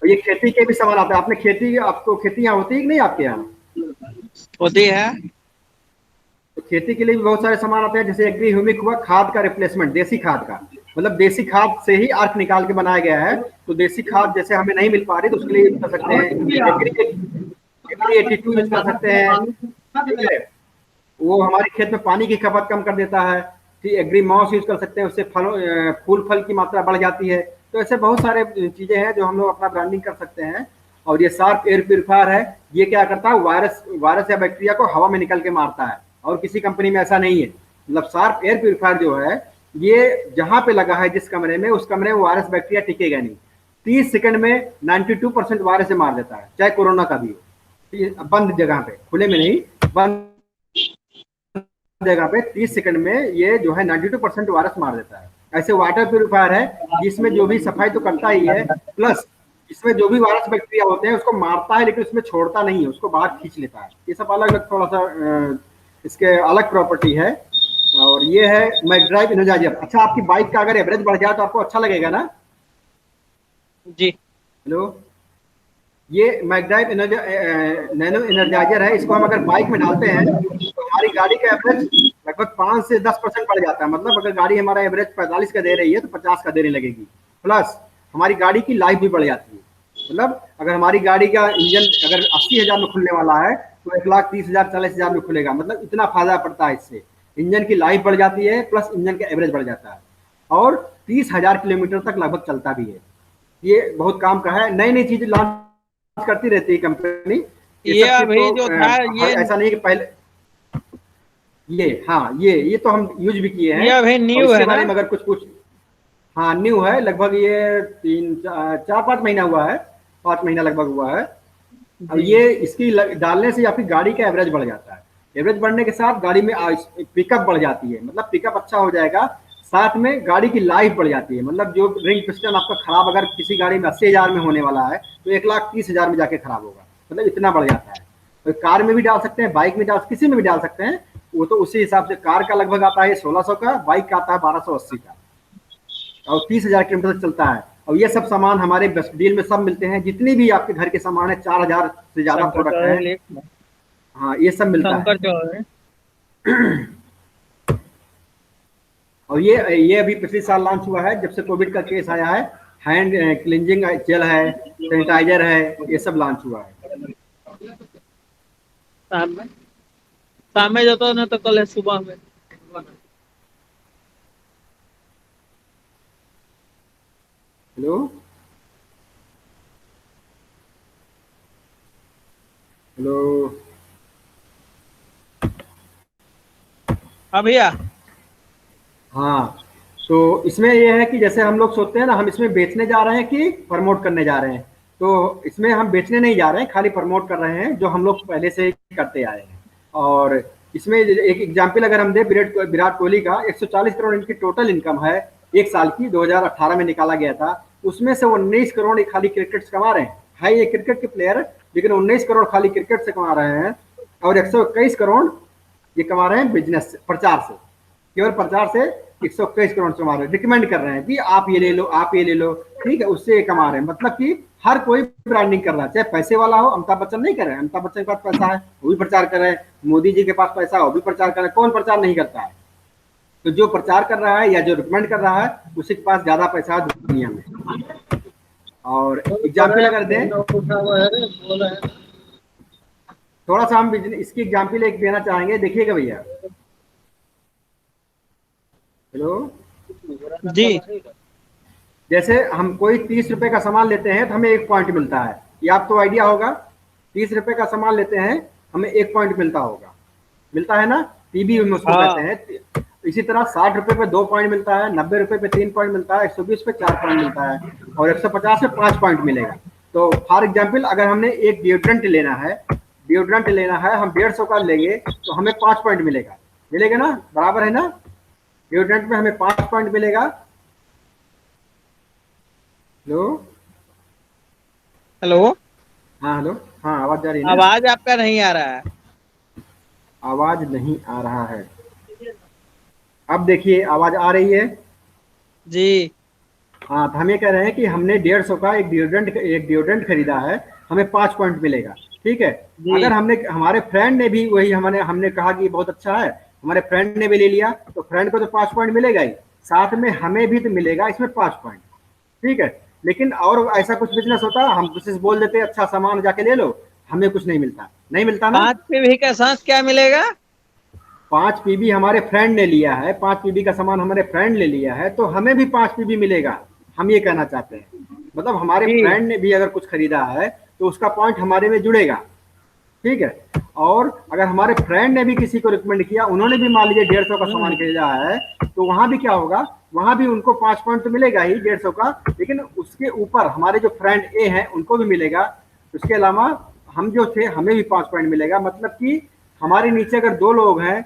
A: और ये खेती के भी सामान आता है। आपने खेती, आपको खेती यहाँ होती है कि नहीं आपके यहाँ?
B: होती है।
A: तो खेती के लिए भी बहुत सारे सामान आते हैं, जैसे एग्री ह्यूमिक हुआ, खाद का रिप्लेसमेंट, देसी खाद का। मतलब देसी खाद से ही अर्क निकाल के बनाया गया है। तो देसी खाद जैसे हमें नहीं मिल पा रही तो उसके लिए यूज कर सकते हैं। एग्री एग्री 82 यूज कर सकते हैं। ठीक है। वो हमारे खेत में पानी की खपत कम कर देता है। ठीक। एग्री मॉस यूज कर सकते हैं, उससे फूल फल की मात्रा बढ़ जाती है। तो ऐसे बहुत सारे चीजें हैं जो हम लोग अपना ब्रांडिंग कर सकते हैं। और ये शार्प एयर प्योरीफायर है। ये क्या करता है, वायरस वायरस या बैक्टीरिया को हवा में निकल के मारता है। और किसी कंपनी में ऐसा नहीं है। मतलब शार्प एयर प्योरीफायर जो है, ये जहां पे लगा है जिस कमरे में, उस कमरे में वायरस बैक्टीरिया टिकेगा नहीं। 30 सेकंड में 92% वायरस से मार देता है, चाहे कोरोना का भी हो। बंद जगह पे, खुले में नहीं, बंद जगह पे 30 सेकंड में ये जो है 92% वायरस मार देता है। ऐसे वाटर प्यूरिफायर है जिसमें जो भी सफाई तो करता ही है, प्लस इसमें जो भी वायरस बैक्टीरिया होते हैं उसको मारता है, लेकिन उसमें छोड़ता नहीं है, उसको बाहर खींच लेता है। ये सब अलग अलग थोड़ा सा इसके अलग प्रॉपर्टी है। और ये है मैकड्राइव इनर्जाइजर। अच्छा, आपकी बाइक का अगर एवरेज बढ़ जाए तो आपको अच्छा लगेगा ना?
B: जी।
A: हेलो। ये मैकड्राइव नैनो एनर्जाइजर है। इसको हम अगर बाइक में डालते हैं तो हमारी गाड़ी का एवरेज लगभग 5 से 10% बढ़ जाता है। मतलब अगर गाड़ी हमारा एवरेज 45 का दे रही है तो 50 का देने लगेगी। प्लस हमारी गाड़ी की लाइफ भी बढ़ जाती है। मतलब अगर हमारी गाड़ी का इंजन अगर 80,000 में खुलने वाला है तो 1,30,000 40,000 में खुलेगा। मतलब इतना फायदा पड़ता है इससे। इंजन की लाइफ बढ़ जाती है, प्लस इंजन का एवरेज बढ़ जाता है। और 30,000 किलोमीटर तक लगभग चलता भी है। ये बहुत काम का है। नई नई चीजें लॉन्च करती रहती है कंपनी। ये
B: ये
A: सब चीज
B: अभी
A: तो
B: जो था ये
A: ऐसा नहीं कि पहले ये, हाँ, ये तो हम यूज भी किए हैं।
B: ये अभी
A: और
B: न्यू
A: इसके
B: है ना?
A: बारे में अगर कुछ कुछ, हाँ, न्यू है। लगभग ये 3 4 5 महीना हुआ है। 5 महीना लगभग हुआ है। अब
B: जी।
A: ये इसकी डालने से आपकी गाड़ी का एवरेज बढ़ जाता है। एवरेज बढ़ने के साथ गाड़ी में पिकअप बढ़ जाती है। मतलब पिकअप अच्छा हो जाएगा। साथ में गाड़ी की लाइफ बढ़ जाती है। मतलब जो रिंग पिस्टन आपका खराब अगर किसी गाड़ी में 80,000 में होने वाला है तो 1,30,000 में जाके खराब होगा। मतलब इतना बढ़ जाता है। तो कार में भी डाल सकते हैं, बाइक में डाल, किसी में भी डाल सकते हैं। वो तो उसी हिसाब से कार का लगभग आता है 1600 का, बाइक का आता है 1280 का। और 30,000 किलोमीटर तक चलता है। और ये सब सामान हमारे बेस्ट डील में सब मिलते हैं। जितनी भी आपके घर के सामान है, 4,000 से ज्यादा
B: शंकर
A: प्रोडक्ट
B: चौधरी
A: हैं।
B: लिख।
A: हाँ, ये सब मिलता है।
B: शंकर चौधरी।
A: और ये अभी पिछले साल लॉन्च हुआ है, जब से कोविड का केस आया है। हैंड क्लिनजिंग जेल है, सैनिटाइजर है, ये सब लॉन्च हुआ है।
B: शाम में, शाम में जाता ना तो कल है सुबह में।
A: हेलो। हेलो।
B: हाँ भैया।
A: हाँ। तो इसमें ये है कि जैसे हम लोग सोचते हैं ना, हम इसमें बेचने जा रहे हैं कि प्रमोट करने जा रहे हैं। तो इसमें हम बेचने नहीं जा रहे हैं, खाली प्रमोट कर रहे हैं जो हम लोग पहले से ही करते आए हैं। और इसमें एक एग्जाम्पल अगर हम दे, विराट कोहली का 140 करोड़ इनकी टोटल इनकम है एक साल की, 2018 में निकाला गया था। उसमें से 19 करोड़ ये खाली क्रिकेट से कमा रहे हैं। है ये क्रिकेट के प्लेयर, लेकिन 19 करोड़ खाली क्रिकेट से कमा रहे हैं। और 121 करोड़ ये कमा रहे हैं बिजनेस से, प्रचार से। केवल प्रचार से 121 करोड़ कमा रहे हैं। रिकमेंड कर रहे हैं कि आप ये ले लो, आप ये ले लो। ठीक है, उससे ये कमा रहे हैं। मतलब कि हर कोई ब्रांडिंग कर रहा है, चाहे पैसे वाला हो। अमिताभ बच्चन नहीं कर रहे हैं, अमिताभ बच्चन के पास पैसा है वो भी प्रचार कर रहे हैं। मोदी जी के पास पैसा है वो भी प्रचार कर रहे हैं। कौन प्रचार नहीं करता है? तो जो प्रचार कर रहा है या जो रिकमेंड कर रहा है उसी के पास ज्यादा पैसा है दुनिया में। और एग्जाम्पल अगर दें,
B: उठा हुआ है रे, बोल रहे हैं।
A: थोड़ा सा हम इसकी एग्जाम्पल एक देना चाहेंगे, देखिएगा भैया। हेलो।
B: जी।
A: जैसे हम कोई 30 रुपए का सामान लेते हैं तो हमें 1 पॉइंट मिलता है, ये आपको आइडिया होगा। 30 रुपए का सामान लेते हैं, हमें 1 पॉइंट मिलता होगा, मिलता है ना, पीबी हम उसको कहते
B: हाँ।
A: हैं। इसी तरह 60 रुपए पे 2 पॉइंट मिलता है, 90 रुपए पे 3 पॉइंट मिलता है, 120 पे 4 पॉइंट मिलता है, और 150 पे 5 पॉइंट मिलेगा। तो फॉर एग्जाम्पल अगर हमने एक डिओड्रेंट लेना है, हम 150 का लेंगे तो हमें 5 पॉइंट मिलेगा, मिलेगा ना, बराबर है ना। डिओड्रेंट में हमें 5 पॉइंट मिलेगा। हेलो।
B: हेलो।
A: हाँ हेलो। हाँ आवाज जा रही है ना।
B: आवाज आपका नहीं आ रहा है।
A: आवाज नहीं आ रहा है। अब देखिए आवाज आ रही है।
B: जी।
A: हाँ तो हम ये कह रहे हैं कि हमने 150 का एक डिओड्रेंट खरीदा है, हमें 5 पॉइंट मिलेगा। ठीक है। अगर
B: जी।
A: हमने हमारे फ्रेंड ने भी वही हमने कहा कि बहुत अच्छा है, हमारे फ्रेंड ने भी ले लिया, तो फ्रेंड को तो 5 पॉइंट मिलेगा ही, साथ में हमें भी तो मिलेगा इसमें 5 पॉइंट। ठीक है। लेकिन और ऐसा कुछ बिजनेस होता, हम किसी से बोल देते अच्छा सामान जाके ले लो, हमें कुछ नहीं मिलता, नहीं मिलता ना।
B: 5 पीवी का सांस क्या मिलेगा?
A: 5 पीबी हमारे फ्रेंड ने लिया है, 5 पीबी का सामान हमारे फ्रेंड ने लिया है, तो हमें भी 5 पीबी मिलेगा। हम ये कहना चाहते हैं, मतलब हमारे
B: जी।
A: फ्रेंड ने भी अगर कुछ खरीदा है तो उसका पॉइंट हमारे में जुड़ेगा। ठीक है। और अगर हमारे फ्रेंड ने भी किसी को रिकमेंड किया, उन्होंने भी मान लीजिए 150 का सामान
B: हम्म।
A: खरीदा है, तो वहां भी क्या होगा, वहां भी उनको 5 पॉइंट तो मिलेगा ही 150 का, लेकिन उसके ऊपर हमारे जो फ्रेंड ए हैं उनको भी मिलेगा। उसके अलावा हम जो थे हमें भी 5 पॉइंट मिलेगा, मतलब कि हमारे नीचे अगर 2 लोग हैं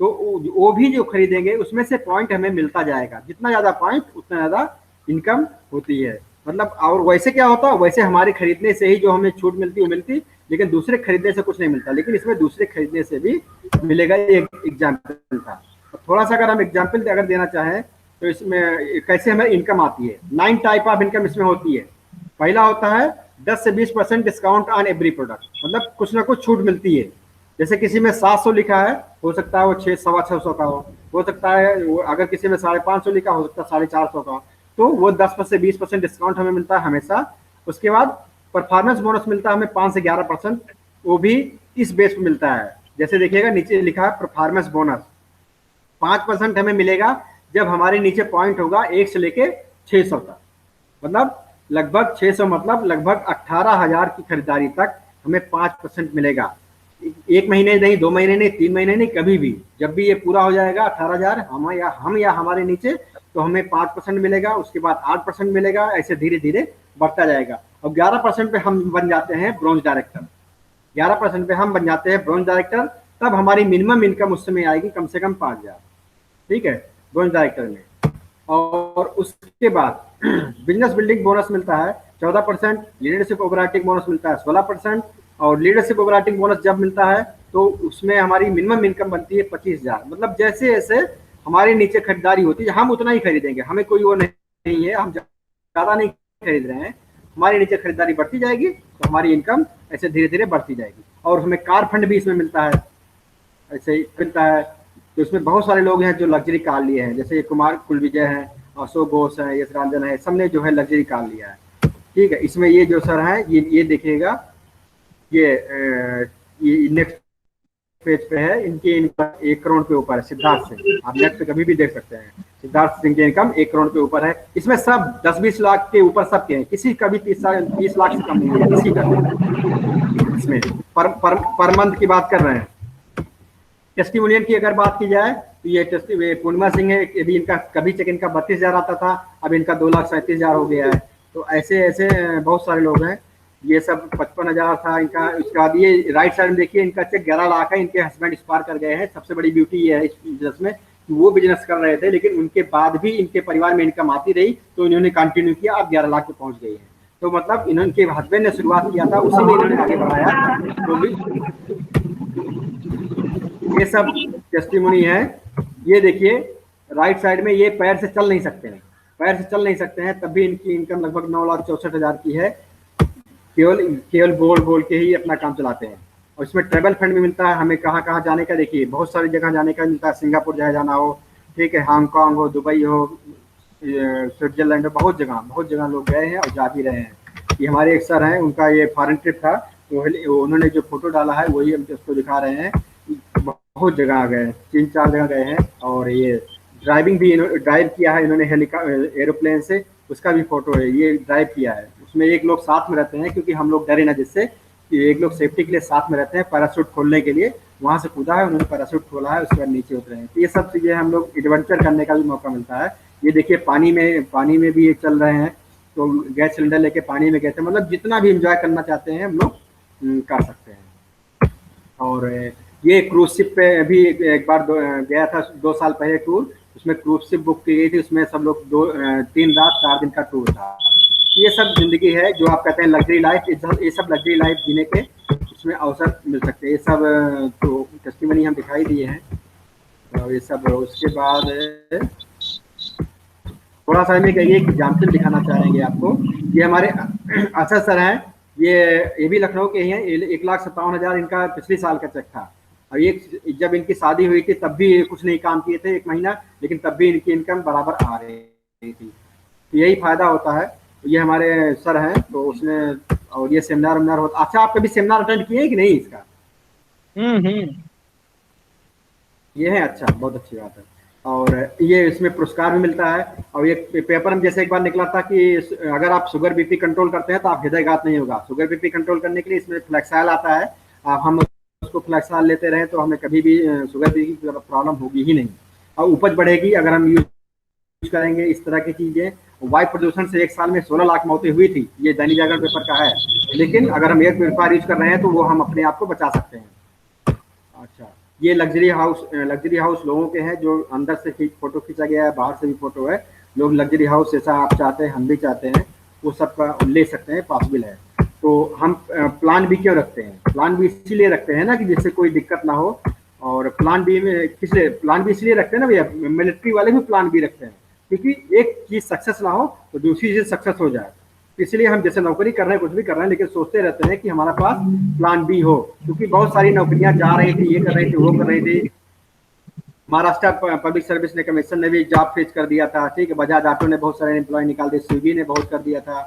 A: तो वो भी जो खरीदेंगे उसमें से पॉइंट हमें मिलता जाएगा, जितना ज्यादा पॉइंट उतना ज्यादा इनकम होती है। मतलब और वैसे क्या होता, वैसे हमारे खरीदने से ही जो हमें छूट मिलती वो मिलती, लेकिन दूसरे खरीदने से कुछ नहीं मिलता, लेकिन इसमें दूसरे खरीदने से भी मिलेगा। ये एक एग्जाम्पल था। थोड़ा सा अगर हम एग्जाम्पल अगर देना चाहें तो इसमें कैसे हमें इनकम आती है, 9 टाइप ऑफ इनकम इसमें होती है। पहला होता है 10 से 20% डिस्काउंट ऑन एवरी प्रोडक्ट, मतलब कुछ ना कुछ छूट मिलती है। जैसे किसी में 700 लिखा है, हो सकता है वो 600 का हो सकता है वो, अगर किसी में 550 लिखा हो सकता है 450 का। तो वो 10 से 20% डिस्काउंट हमें मिलता है हमेशा। उसके बाद परफॉर्मेंस बोनस मिलता है हमें 5 से 11%, वो भी इस बेस पे मिलता है। जैसे देखिएगा नीचे लिखा है परफॉर्मेंस बोनस, 5% हमें मिलेगा जब हमारे नीचे पॉइंट होगा 1 से लेके 600 तक, मतलब लगभग 600, मतलब लगभग 18,000 की खरीदारी तक हमें 5% मिलेगा। एक महीने नहीं, 2 महीने नहीं, 3 महीने नहीं, कभी भी जब भी ये पूरा हो जाएगा 18,000 हम या हमारे नीचे, तो हमें 5% मिलेगा, उसके बाद 8% मिलेगा, ऐसे धीरे धीरे बढ़ता जाएगा। और 11% पे हम बन जाते हैं ब्रॉन्ज डायरेक्टर। 11% पे हम बन जाते हैं ब्रॉन्ज डायरेक्टर, तब हमारी मिनिमम इनकम उस समय आएगी कम से कम 5,000। ठीक है, ब्रॉन्ज डायरेक्टर में। और उसके बाद बिजनेस बिल्डिंग बोनस मिलता है 14%, लीडरशिप ओवरआर्चिंग बोनस मिलता है 16%। और लीडरशिप ओवरआर्चिंग बोनस जब मिलता है तो उसमें हमारी मिनिमम इनकम बनती है 25,000, मतलब जैसे जैसे हमारे नीचे खरीदारी होती है हम उतना ही खरीदेंगे, हमें कोई वो नहीं है, हम ज़्यादा नहीं खरीद रहे हैं, हमारे नीचे खरीदारी बढ़ती जाएगी तो हमारी इनकम ऐसे धीरे धीरे बढ़ती जाएगी। और हमें कार फंड भी इसमें मिलता है, ऐसे ही मिलता है। तो इसमें बहुत सारे लोग हैं जो लग्जरी कार लिए हैं, जैसे कुमार कुलविजय हैं, अशोक घोष हैं, यश रंजन है, सबने जो है लग्जरी कार लिया है। ठीक है। इसमें ये जो सर हैं ये देखिएगा, ये नेक्स्ट पेज पे है, इनकी इनकम 1 करोड़ के ऊपर है सिद्धार्थ सिंह, आप नेट पे कभी भी देख सकते हैं। सिद्धार्थ सिंह की इनकम 1 करोड़ के ऊपर है। इसमें सब 10-20 लाख के ऊपर सबके हैं, किसी का भी 30 लाख से कम नहीं है किसी का भी। इसमें पर मंथ की बात कर रहे हैं। टेस्टिमोनियल की अगर बात की जाए तो ये पूर्णिमा सिंह है, अभी इनका कभी चेक इनका 32,000 आता था, अब इनका 2,37,000 हो गया है। तो ऐसे ऐसे बहुत सारे लोग हैं। ये सब 55,000 था इनका। उसके बाद ये राइट साइड में देखिए इनका चेक 11 लाख है, इनके हस्बैंड एक्सपायर कर गए हैं। सबसे बड़ी ब्यूटी ये है इस बिजनेस में कि वो बिजनेस कर रहे थे लेकिन उनके बाद भी इनके परिवार में इनकम आती रही, तो इन्होंने कंटिन्यू किया, अब 11 लाख पे पहुंच गई है। तो मतलब इनके हस्बैंड ने शुरुआत किया था, उसी में इन्होंने आगे बढ़ाया। तो भी ये सब टेस्टिमोनी है। ये देखिए राइट साइड में, ये पैर से चल नहीं सकते हैं, पैर से चल नहीं सकते हैं, तब भी इनकी इनकम लगभग 9,64,000 की है। केवल केवल बोल बोल के ही अपना काम चलाते हैं। और इसमें ट्रेवल फंड भी मिलता है हमें, कहाँ कहाँ जाने का, देखिए बहुत सारी जगह जाने का मिलता है, सिंगापुर चाहे जाना हो, ठीक है, हांगकांग हो, दुबई हो, स्विट्जरलैंड हो, बहुत जगह लोग गए हैं और जा भी रहे हैं। ये हमारे एक सर हैं, उनका ये फॉरेन ट्रिप था, वो उन्होंने जो फोटो डाला है वही हम उसको दिखा रहे हैं। बहुत जगह आ गए, 3-4 जगह गए हैं। और ये ड्राइविंग भी ड्राइव किया है इन्होंने एरोप्लेन से, उसका भी फोटो है। ये ड्राइव किया है, उसमें एक लोग साथ में रहते हैं क्योंकि हम लोग डरे ना जिससे, कि एक लोग सेफ्टी के लिए साथ में रहते हैं। पैराशूट खोलने के लिए वहां से कूदा है, उन्होंने पैराशूट खोला है, उसके बाद नीचे उतरे हैं। तो ये सब चीजें हम लोग एडवेंचर करने का भी मौका मिलता है। ये देखिए पानी में भी ये चल रहे हैं, तो गैस सिलेंडर लेके पानी में गए थे। मतलब जितना भी इंजॉय करना चाहते हैं हम लोग कर सकते हैं। और ये क्रूज शिप पे भी एक बार गया था 2 साल पहले टूर, उसमें क्रूज शिप बुक की गई थी, उसमें सब लोग 3 रात 4 दिन का टूर था। ये सब जिंदगी है जो आप कहते हैं लग्जरी लाइफ, ये सब लग्जरी लाइफ जीने के इसमें अवसर मिल सकते हैं। ये सब तो टेस्टिमनी हम दिखाई दिए हैं। और ये सब उसके बाद थोड़ा सा हमें एक एग्जाम्पल दिखाना चाहेंगे आपको। ये हमारे अच्छा सर हैं, ये भी लखनऊ के ही हैं। 1,57,000 इनका पिछले साल का चेक था। और ये जब इनकी शादी हुई थी तब भी कुछ नहीं काम किए थे 1 महीना, लेकिन तब भी इनकी इनकम बराबर आ रही थी। तो यही फायदा होता है। ये हमारे सर हैं, तो उसमें और ये सेमिनार वेमिनार होता। अच्छा, आप कभी सेमिनार अटेंड किए हैं कि नहीं इसका? ये है, अच्छा, बहुत अच्छी बात है। और ये इसमें पुरस्कार भी मिलता है। और ये पेपर में जैसे एक बार निकला था कि अगर आप शुगर बीपी कंट्रोल करते हैं तो आप हृदयघात नहीं होगा। शुगर बीपी कंट्रोल करने के लिए इसमें फ्लैक्साइल आता है। हम उसको फ्लैक्साइल लेते रहे तो हमें कभी भी शुगर बीपी की प्रॉब्लम होगी ही नहीं। और उपज बढ़ेगी अगर हम यूज करेंगे इस तरह की चीजें। वायु प्रदूषण से 1 साल में 16 लाख मौतें हुई थी, ये दैनिक जागरण पेपर का है। लेकिन अगर हम एयर प्योरीफायर यूज कर रहे हैं तो वो हम अपने आप को बचा सकते हैं। अच्छा, ये लग्जरी हाउस लोगों के हैं जो अंदर से फोटो खींचा गया है, बाहर से भी फोटो है। लोग लग्जरी हाउस जैसा आप चाहते हैं हम भी चाहते हैं, वो सब का ले सकते हैं, पॉसिबल है। तो हम प्लान भी क्यों रखते हैं? प्लान भी इसीलिए रखते हैं ना कि जिससे कोई दिक्कत ना हो। और प्लान भी इसलिए रखते हैं ना भैया, मिलिट्री वाले भी प्लान भी रखते हैं, क्योंकि एक चीज सक्सेस ना हो तो दूसरी चीज सक्सेस हो जाए। इसलिए हम जैसे नौकरी कर रहे हैं, कुछ भी कर रहे हैं, लेकिन सोचते रहते हैं कि हमारा पास प्लान बी हो। क्योंकि बहुत सारी नौकरियां जा रही थी, ये कर रही थी, वो कर रही थी। महाराष्ट्र पब्लिक सर्विस ने कमीशन ने भी जॉब फ्रीज कर दिया था, ठीक है। बजाज ऑटो ने बहुत सारे एम्प्लॉय निकाल दिए, स्विगी ने बहुत कर दिया था।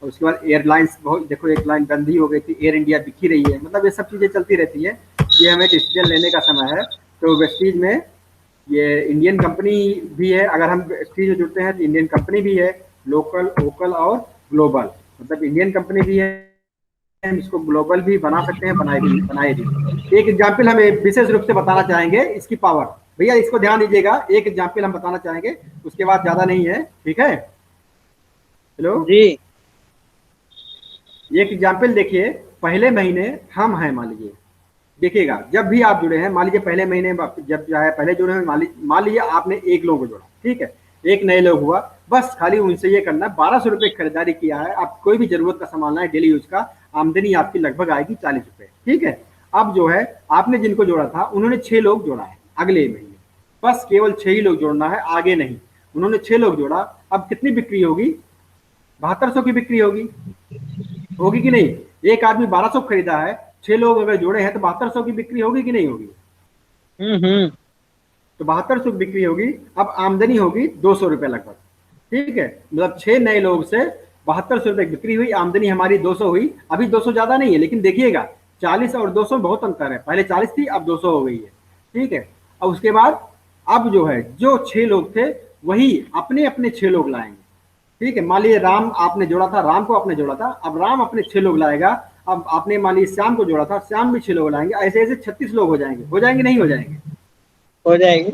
A: और उसके बाद एयरलाइंस बहुत, देखो एक लाइन बंद ही हो गई थी, एयर इंडिया दिखी रही है। मतलब ये सब चीजें चलती रहती है। ये हमें डिसीजन लेने का समय है। तो वेस्टीज में ये इंडियन कंपनी भी है। अगर हम वेस्टीज में जुड़ते हैं तो इंडियन कंपनी भी है, लोकल, वोकल और ग्लोबल। मतलब इंडियन कंपनी भी है, हम इसको ग्लोबल भी बना सकते हैं, बनाए भी। एक एग्जाम्पल हम विशेष रूप से बताना चाहेंगे इसकी पावर। भैया इसको ध्यान दीजिएगा, एक एग्जाम्पल हम बताना चाहेंगे, उसके बाद ज्यादा नहीं है, ठीक है। हेलो
B: जी,
A: एक एग्जाम्पल देखिए। पहले महीने हम हैं, मान लीजिए, देखिएगा जब भी आप जुड़े हैं, मान लीजिए पहले महीने जब चाहे पहले जुड़े हैं, मान लीजिए आपने 1 लोग को जोड़ा, ठीक है, 1 नए लोग हुआ। बस खाली उनसे ये करना है, 1200 रुपए खरीदारी किया है, आप कोई भी जरूरत का सामान है डेली यूज का, आमदनी आपकी लगभग आएगी 40 रुपए, ठीक है। अब जो है आपने जिनको जोड़ा था उन्होंने 6 लोग जोड़ा है अगले महीने, बस केवल 6 ही लोग जोड़ना है, आगे नहीं। उन्होंने 6 लोग जोड़ा, अब कितनी बिक्री होगी? 7200 की बिक्री होगी कि नहीं? एक आदमी 1200 खरीदा है, 6 लोग अगर जोड़े हैं तो 7200 की बिक्री होगी कि नहीं होगी? तो 7200 की बिक्री होगी। अब आमदनी होगी 200 रुपए लगभग, ठीक है। मतलब 6 नए लोग से 7200 रुपए बिक्री हुई, आमदनी हमारी 200 हुई। अभी 200 ज्यादा नहीं है, लेकिन देखिएगा 40 और 200 बहुत अंतर है। पहले 40 थी, अब 200 हो गई है, ठीक है। और उसके बाद अब जो है, जो 6 लोग थे वही अपने अपने 6 लोग लाएंगे, ठीक है। मान लीजिए राम आपने जोड़ा था, राम को आपने जोड़ा था, अब राम अपने 6 लोग लाएगा। अब आपने मान लीजिए श्याम को जोड़ा था, श्याम भी 6 लोग लाएंगे। ऐसे ऐसे 36 लोग हो जाएंगे नहीं हो जाएंगे?
B: हो जाएंगे।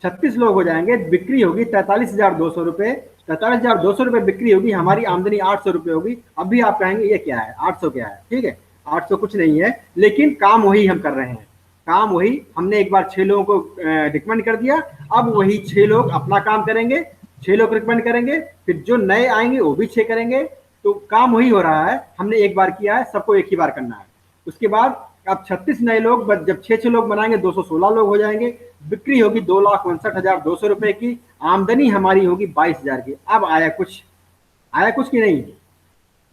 A: 36 लोग हो जाएंगे, बिक्री होगी 43,200 रुपए। 43,200 रुपए बिक्री होगी, हमारी आमदनी 800 रुपए होगी। अब भी आप कहेंगे ये क्या है, 800 क्या है, ठीक है। 800 कुछ नहीं है, लेकिन काम वही हम कर रहे हैं। काम वही, हमने एक बार 6 लोगों को रिकमेंड कर दिया, अब वही 6 लोग अपना काम करेंगे, 6 लोग रिकमेंड करेंगे, फिर जो नए आएंगे वो भी 6 करेंगे। तो काम वही हो रहा है, हमने एक बार किया है, सबको एक ही बार करना है। उसके बाद अब 36 नए लोग, जब 6 लोग बनाएंगे 216 लोग हो जाएंगे, बिक्री होगी 2,59,200 रुपए की, आमदनी हमारी होगी 22,000 की। अब आया कुछ की नहीं?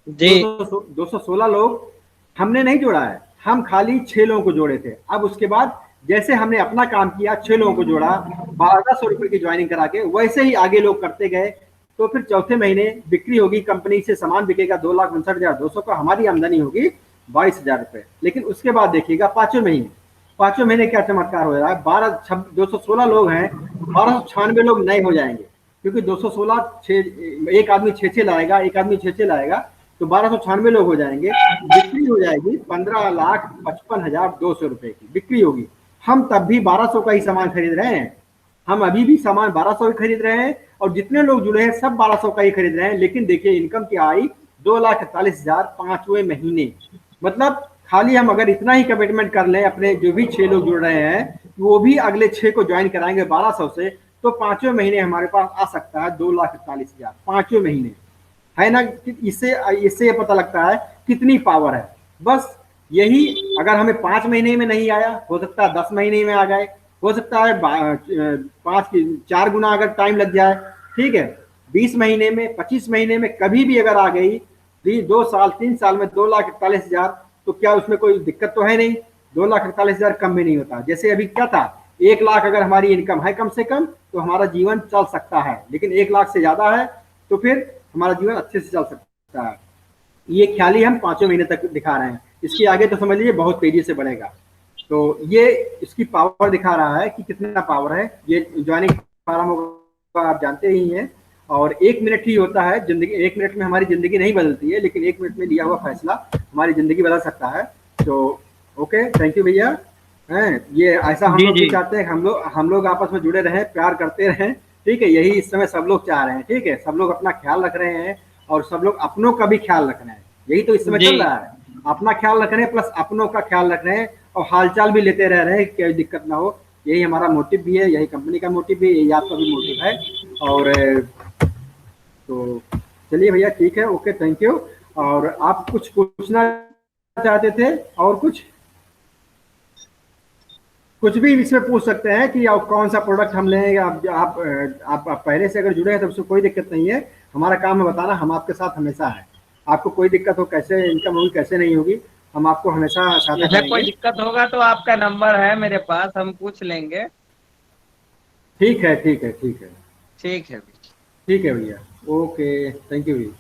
B: जी,
A: 216 लोग हमने नहीं जोड़ा है, हम खाली 6 लोगों को जोड़े थे। अब उसके बाद जैसे हमने अपना काम किया, 6 लोगों को जोड़ा, 1200 रुपए की ज्वाइनिंग करा के, वैसे ही आगे लोग करते गए। तो फिर चौथे महीने बिक्री होगी, कंपनी से सामान बिकेगा 2,59,200 का, हमारी आमदनी होगी 22,000 रुपये। लेकिन उसके बाद देखिएगा पांचवें महीने क्या चमत्कार हो रहा है, 216 लोग हैं, 1296 लोग नए हो जाएंगे, क्योंकि 216 एक आदमी 6 लाएगा, एक आदमी 6 लाएगा, तो 1296 लोग हो जाएंगे। बिक्री हो जाएगी 15,55,200 रुपए की बिक्री होगी। हम तब भी 1200 का ही सामान खरीद रहे हैं, हम अभी भी सामान 1200 ही खरीद रहे हैं, और जितने लोग जुड़े हैं सब 1200 का ही खरीद रहे हैं। लेकिन देखिए इनकम क्या आई, 2,41,000 5वें महीने। मतलब खाली हम अगर इतना ही कमिटमेंट कर लें, अपने जो भी 6 लोग जुड़ रहे हैं वो भी अगले 6 को ज्वाइन कराएंगे 1200 से, तो 5वें महीने हमारे पास आ सकता है 2,41,000 5वें महीने, है ना। इससे इससे ये पता लगता है कितनी पावर है। बस यही, अगर हमें 5 महीने में नहीं आया, हो सकता है 10 महीने में आ जाए, हो सकता है 5 की 4 गुना अगर टाइम लग जाए, ठीक है, 20 महीने में, 25 महीने में कभी भी अगर आ गई, 2 साल 3 साल में 2,41,000, तो क्या उसमें कोई दिक्कत तो है नहीं। 2,41,000 कम भी नहीं होता। जैसे अभी क्या था, 1 लाख अगर हमारी इनकम है कम से कम, तो हमारा जीवन चल सकता है, लेकिन 1 लाख से ज्यादा है तो फिर हमारा जीवन अच्छे से चल सकता है। ये ख्याल ही हम 5वें महीने तक दिखा रहे हैं, इसके आगे तो समझ लीजिए बहुत तेजी से बढ़ेगा। तो ये इसकी पावर दिखा रहा है कि कितना पावर है। ये ज्वाइनिंग फार्म का आप जानते ही हैं, और 1 मिनट ही होता है जिंदगी, 1 मिनट में हमारी जिंदगी नहीं बदलती है, लेकिन 1 मिनट में लिया हुआ फैसला हमारी जिंदगी बदल सकता है। तो ओके, थैंक यू भैया। हैं, ये ऐसा हम
B: जी
A: लोग भी
B: जी
A: चाहते हैं, हम लोग आपस में जुड़े रहें, प्यार करते रहें, ठीक है, यही इस समय सब लोग चाह रहे हैं, ठीक है, सब लोग अपना ख्याल रख रहे हैं, और सब लोग अपनों का भी ख्याल रख रहे हैं, यही तो इस समय
B: जी
A: चल रहा है। अपना ख्याल रख रहे हैं प्लस अपनों का ख्याल रख रहे हैं, और हालचाल भी लेते रह रहे हैं, कोई दिक्कत ना हो। यही हमारा मोटिव भी है, यही कंपनी का मोटिव भी है, यही आपका भी मोटिव है। और तो चलिए भैया, ठीक है, ओके, थैंक यू। और आप कुछ पूछना चाहते थे, और कुछ भी इसमें पूछ सकते हैं कि आप कौन सा प्रोडक्ट हम लें, या आप पहले से अगर जुड़े हैं तो उसमें कोई दिक्कत नहीं है। हमारा काम है बताना, हम आपके साथ हमेशा है। आपको कोई दिक्कत हो, कैसे इनकम होगी कैसे नहीं होगी, हम आपको हमेशा सहायता
B: जैसे कोई
A: करेंगे।
B: दिक्कत होगा तो आपका नंबर है मेरे पास, हम पूछ लेंगे।
A: ठीक है, ठीक है, ठीक है,
B: ठीक है।
A: ठीक है भैया, ओके, थैंक यू भैया।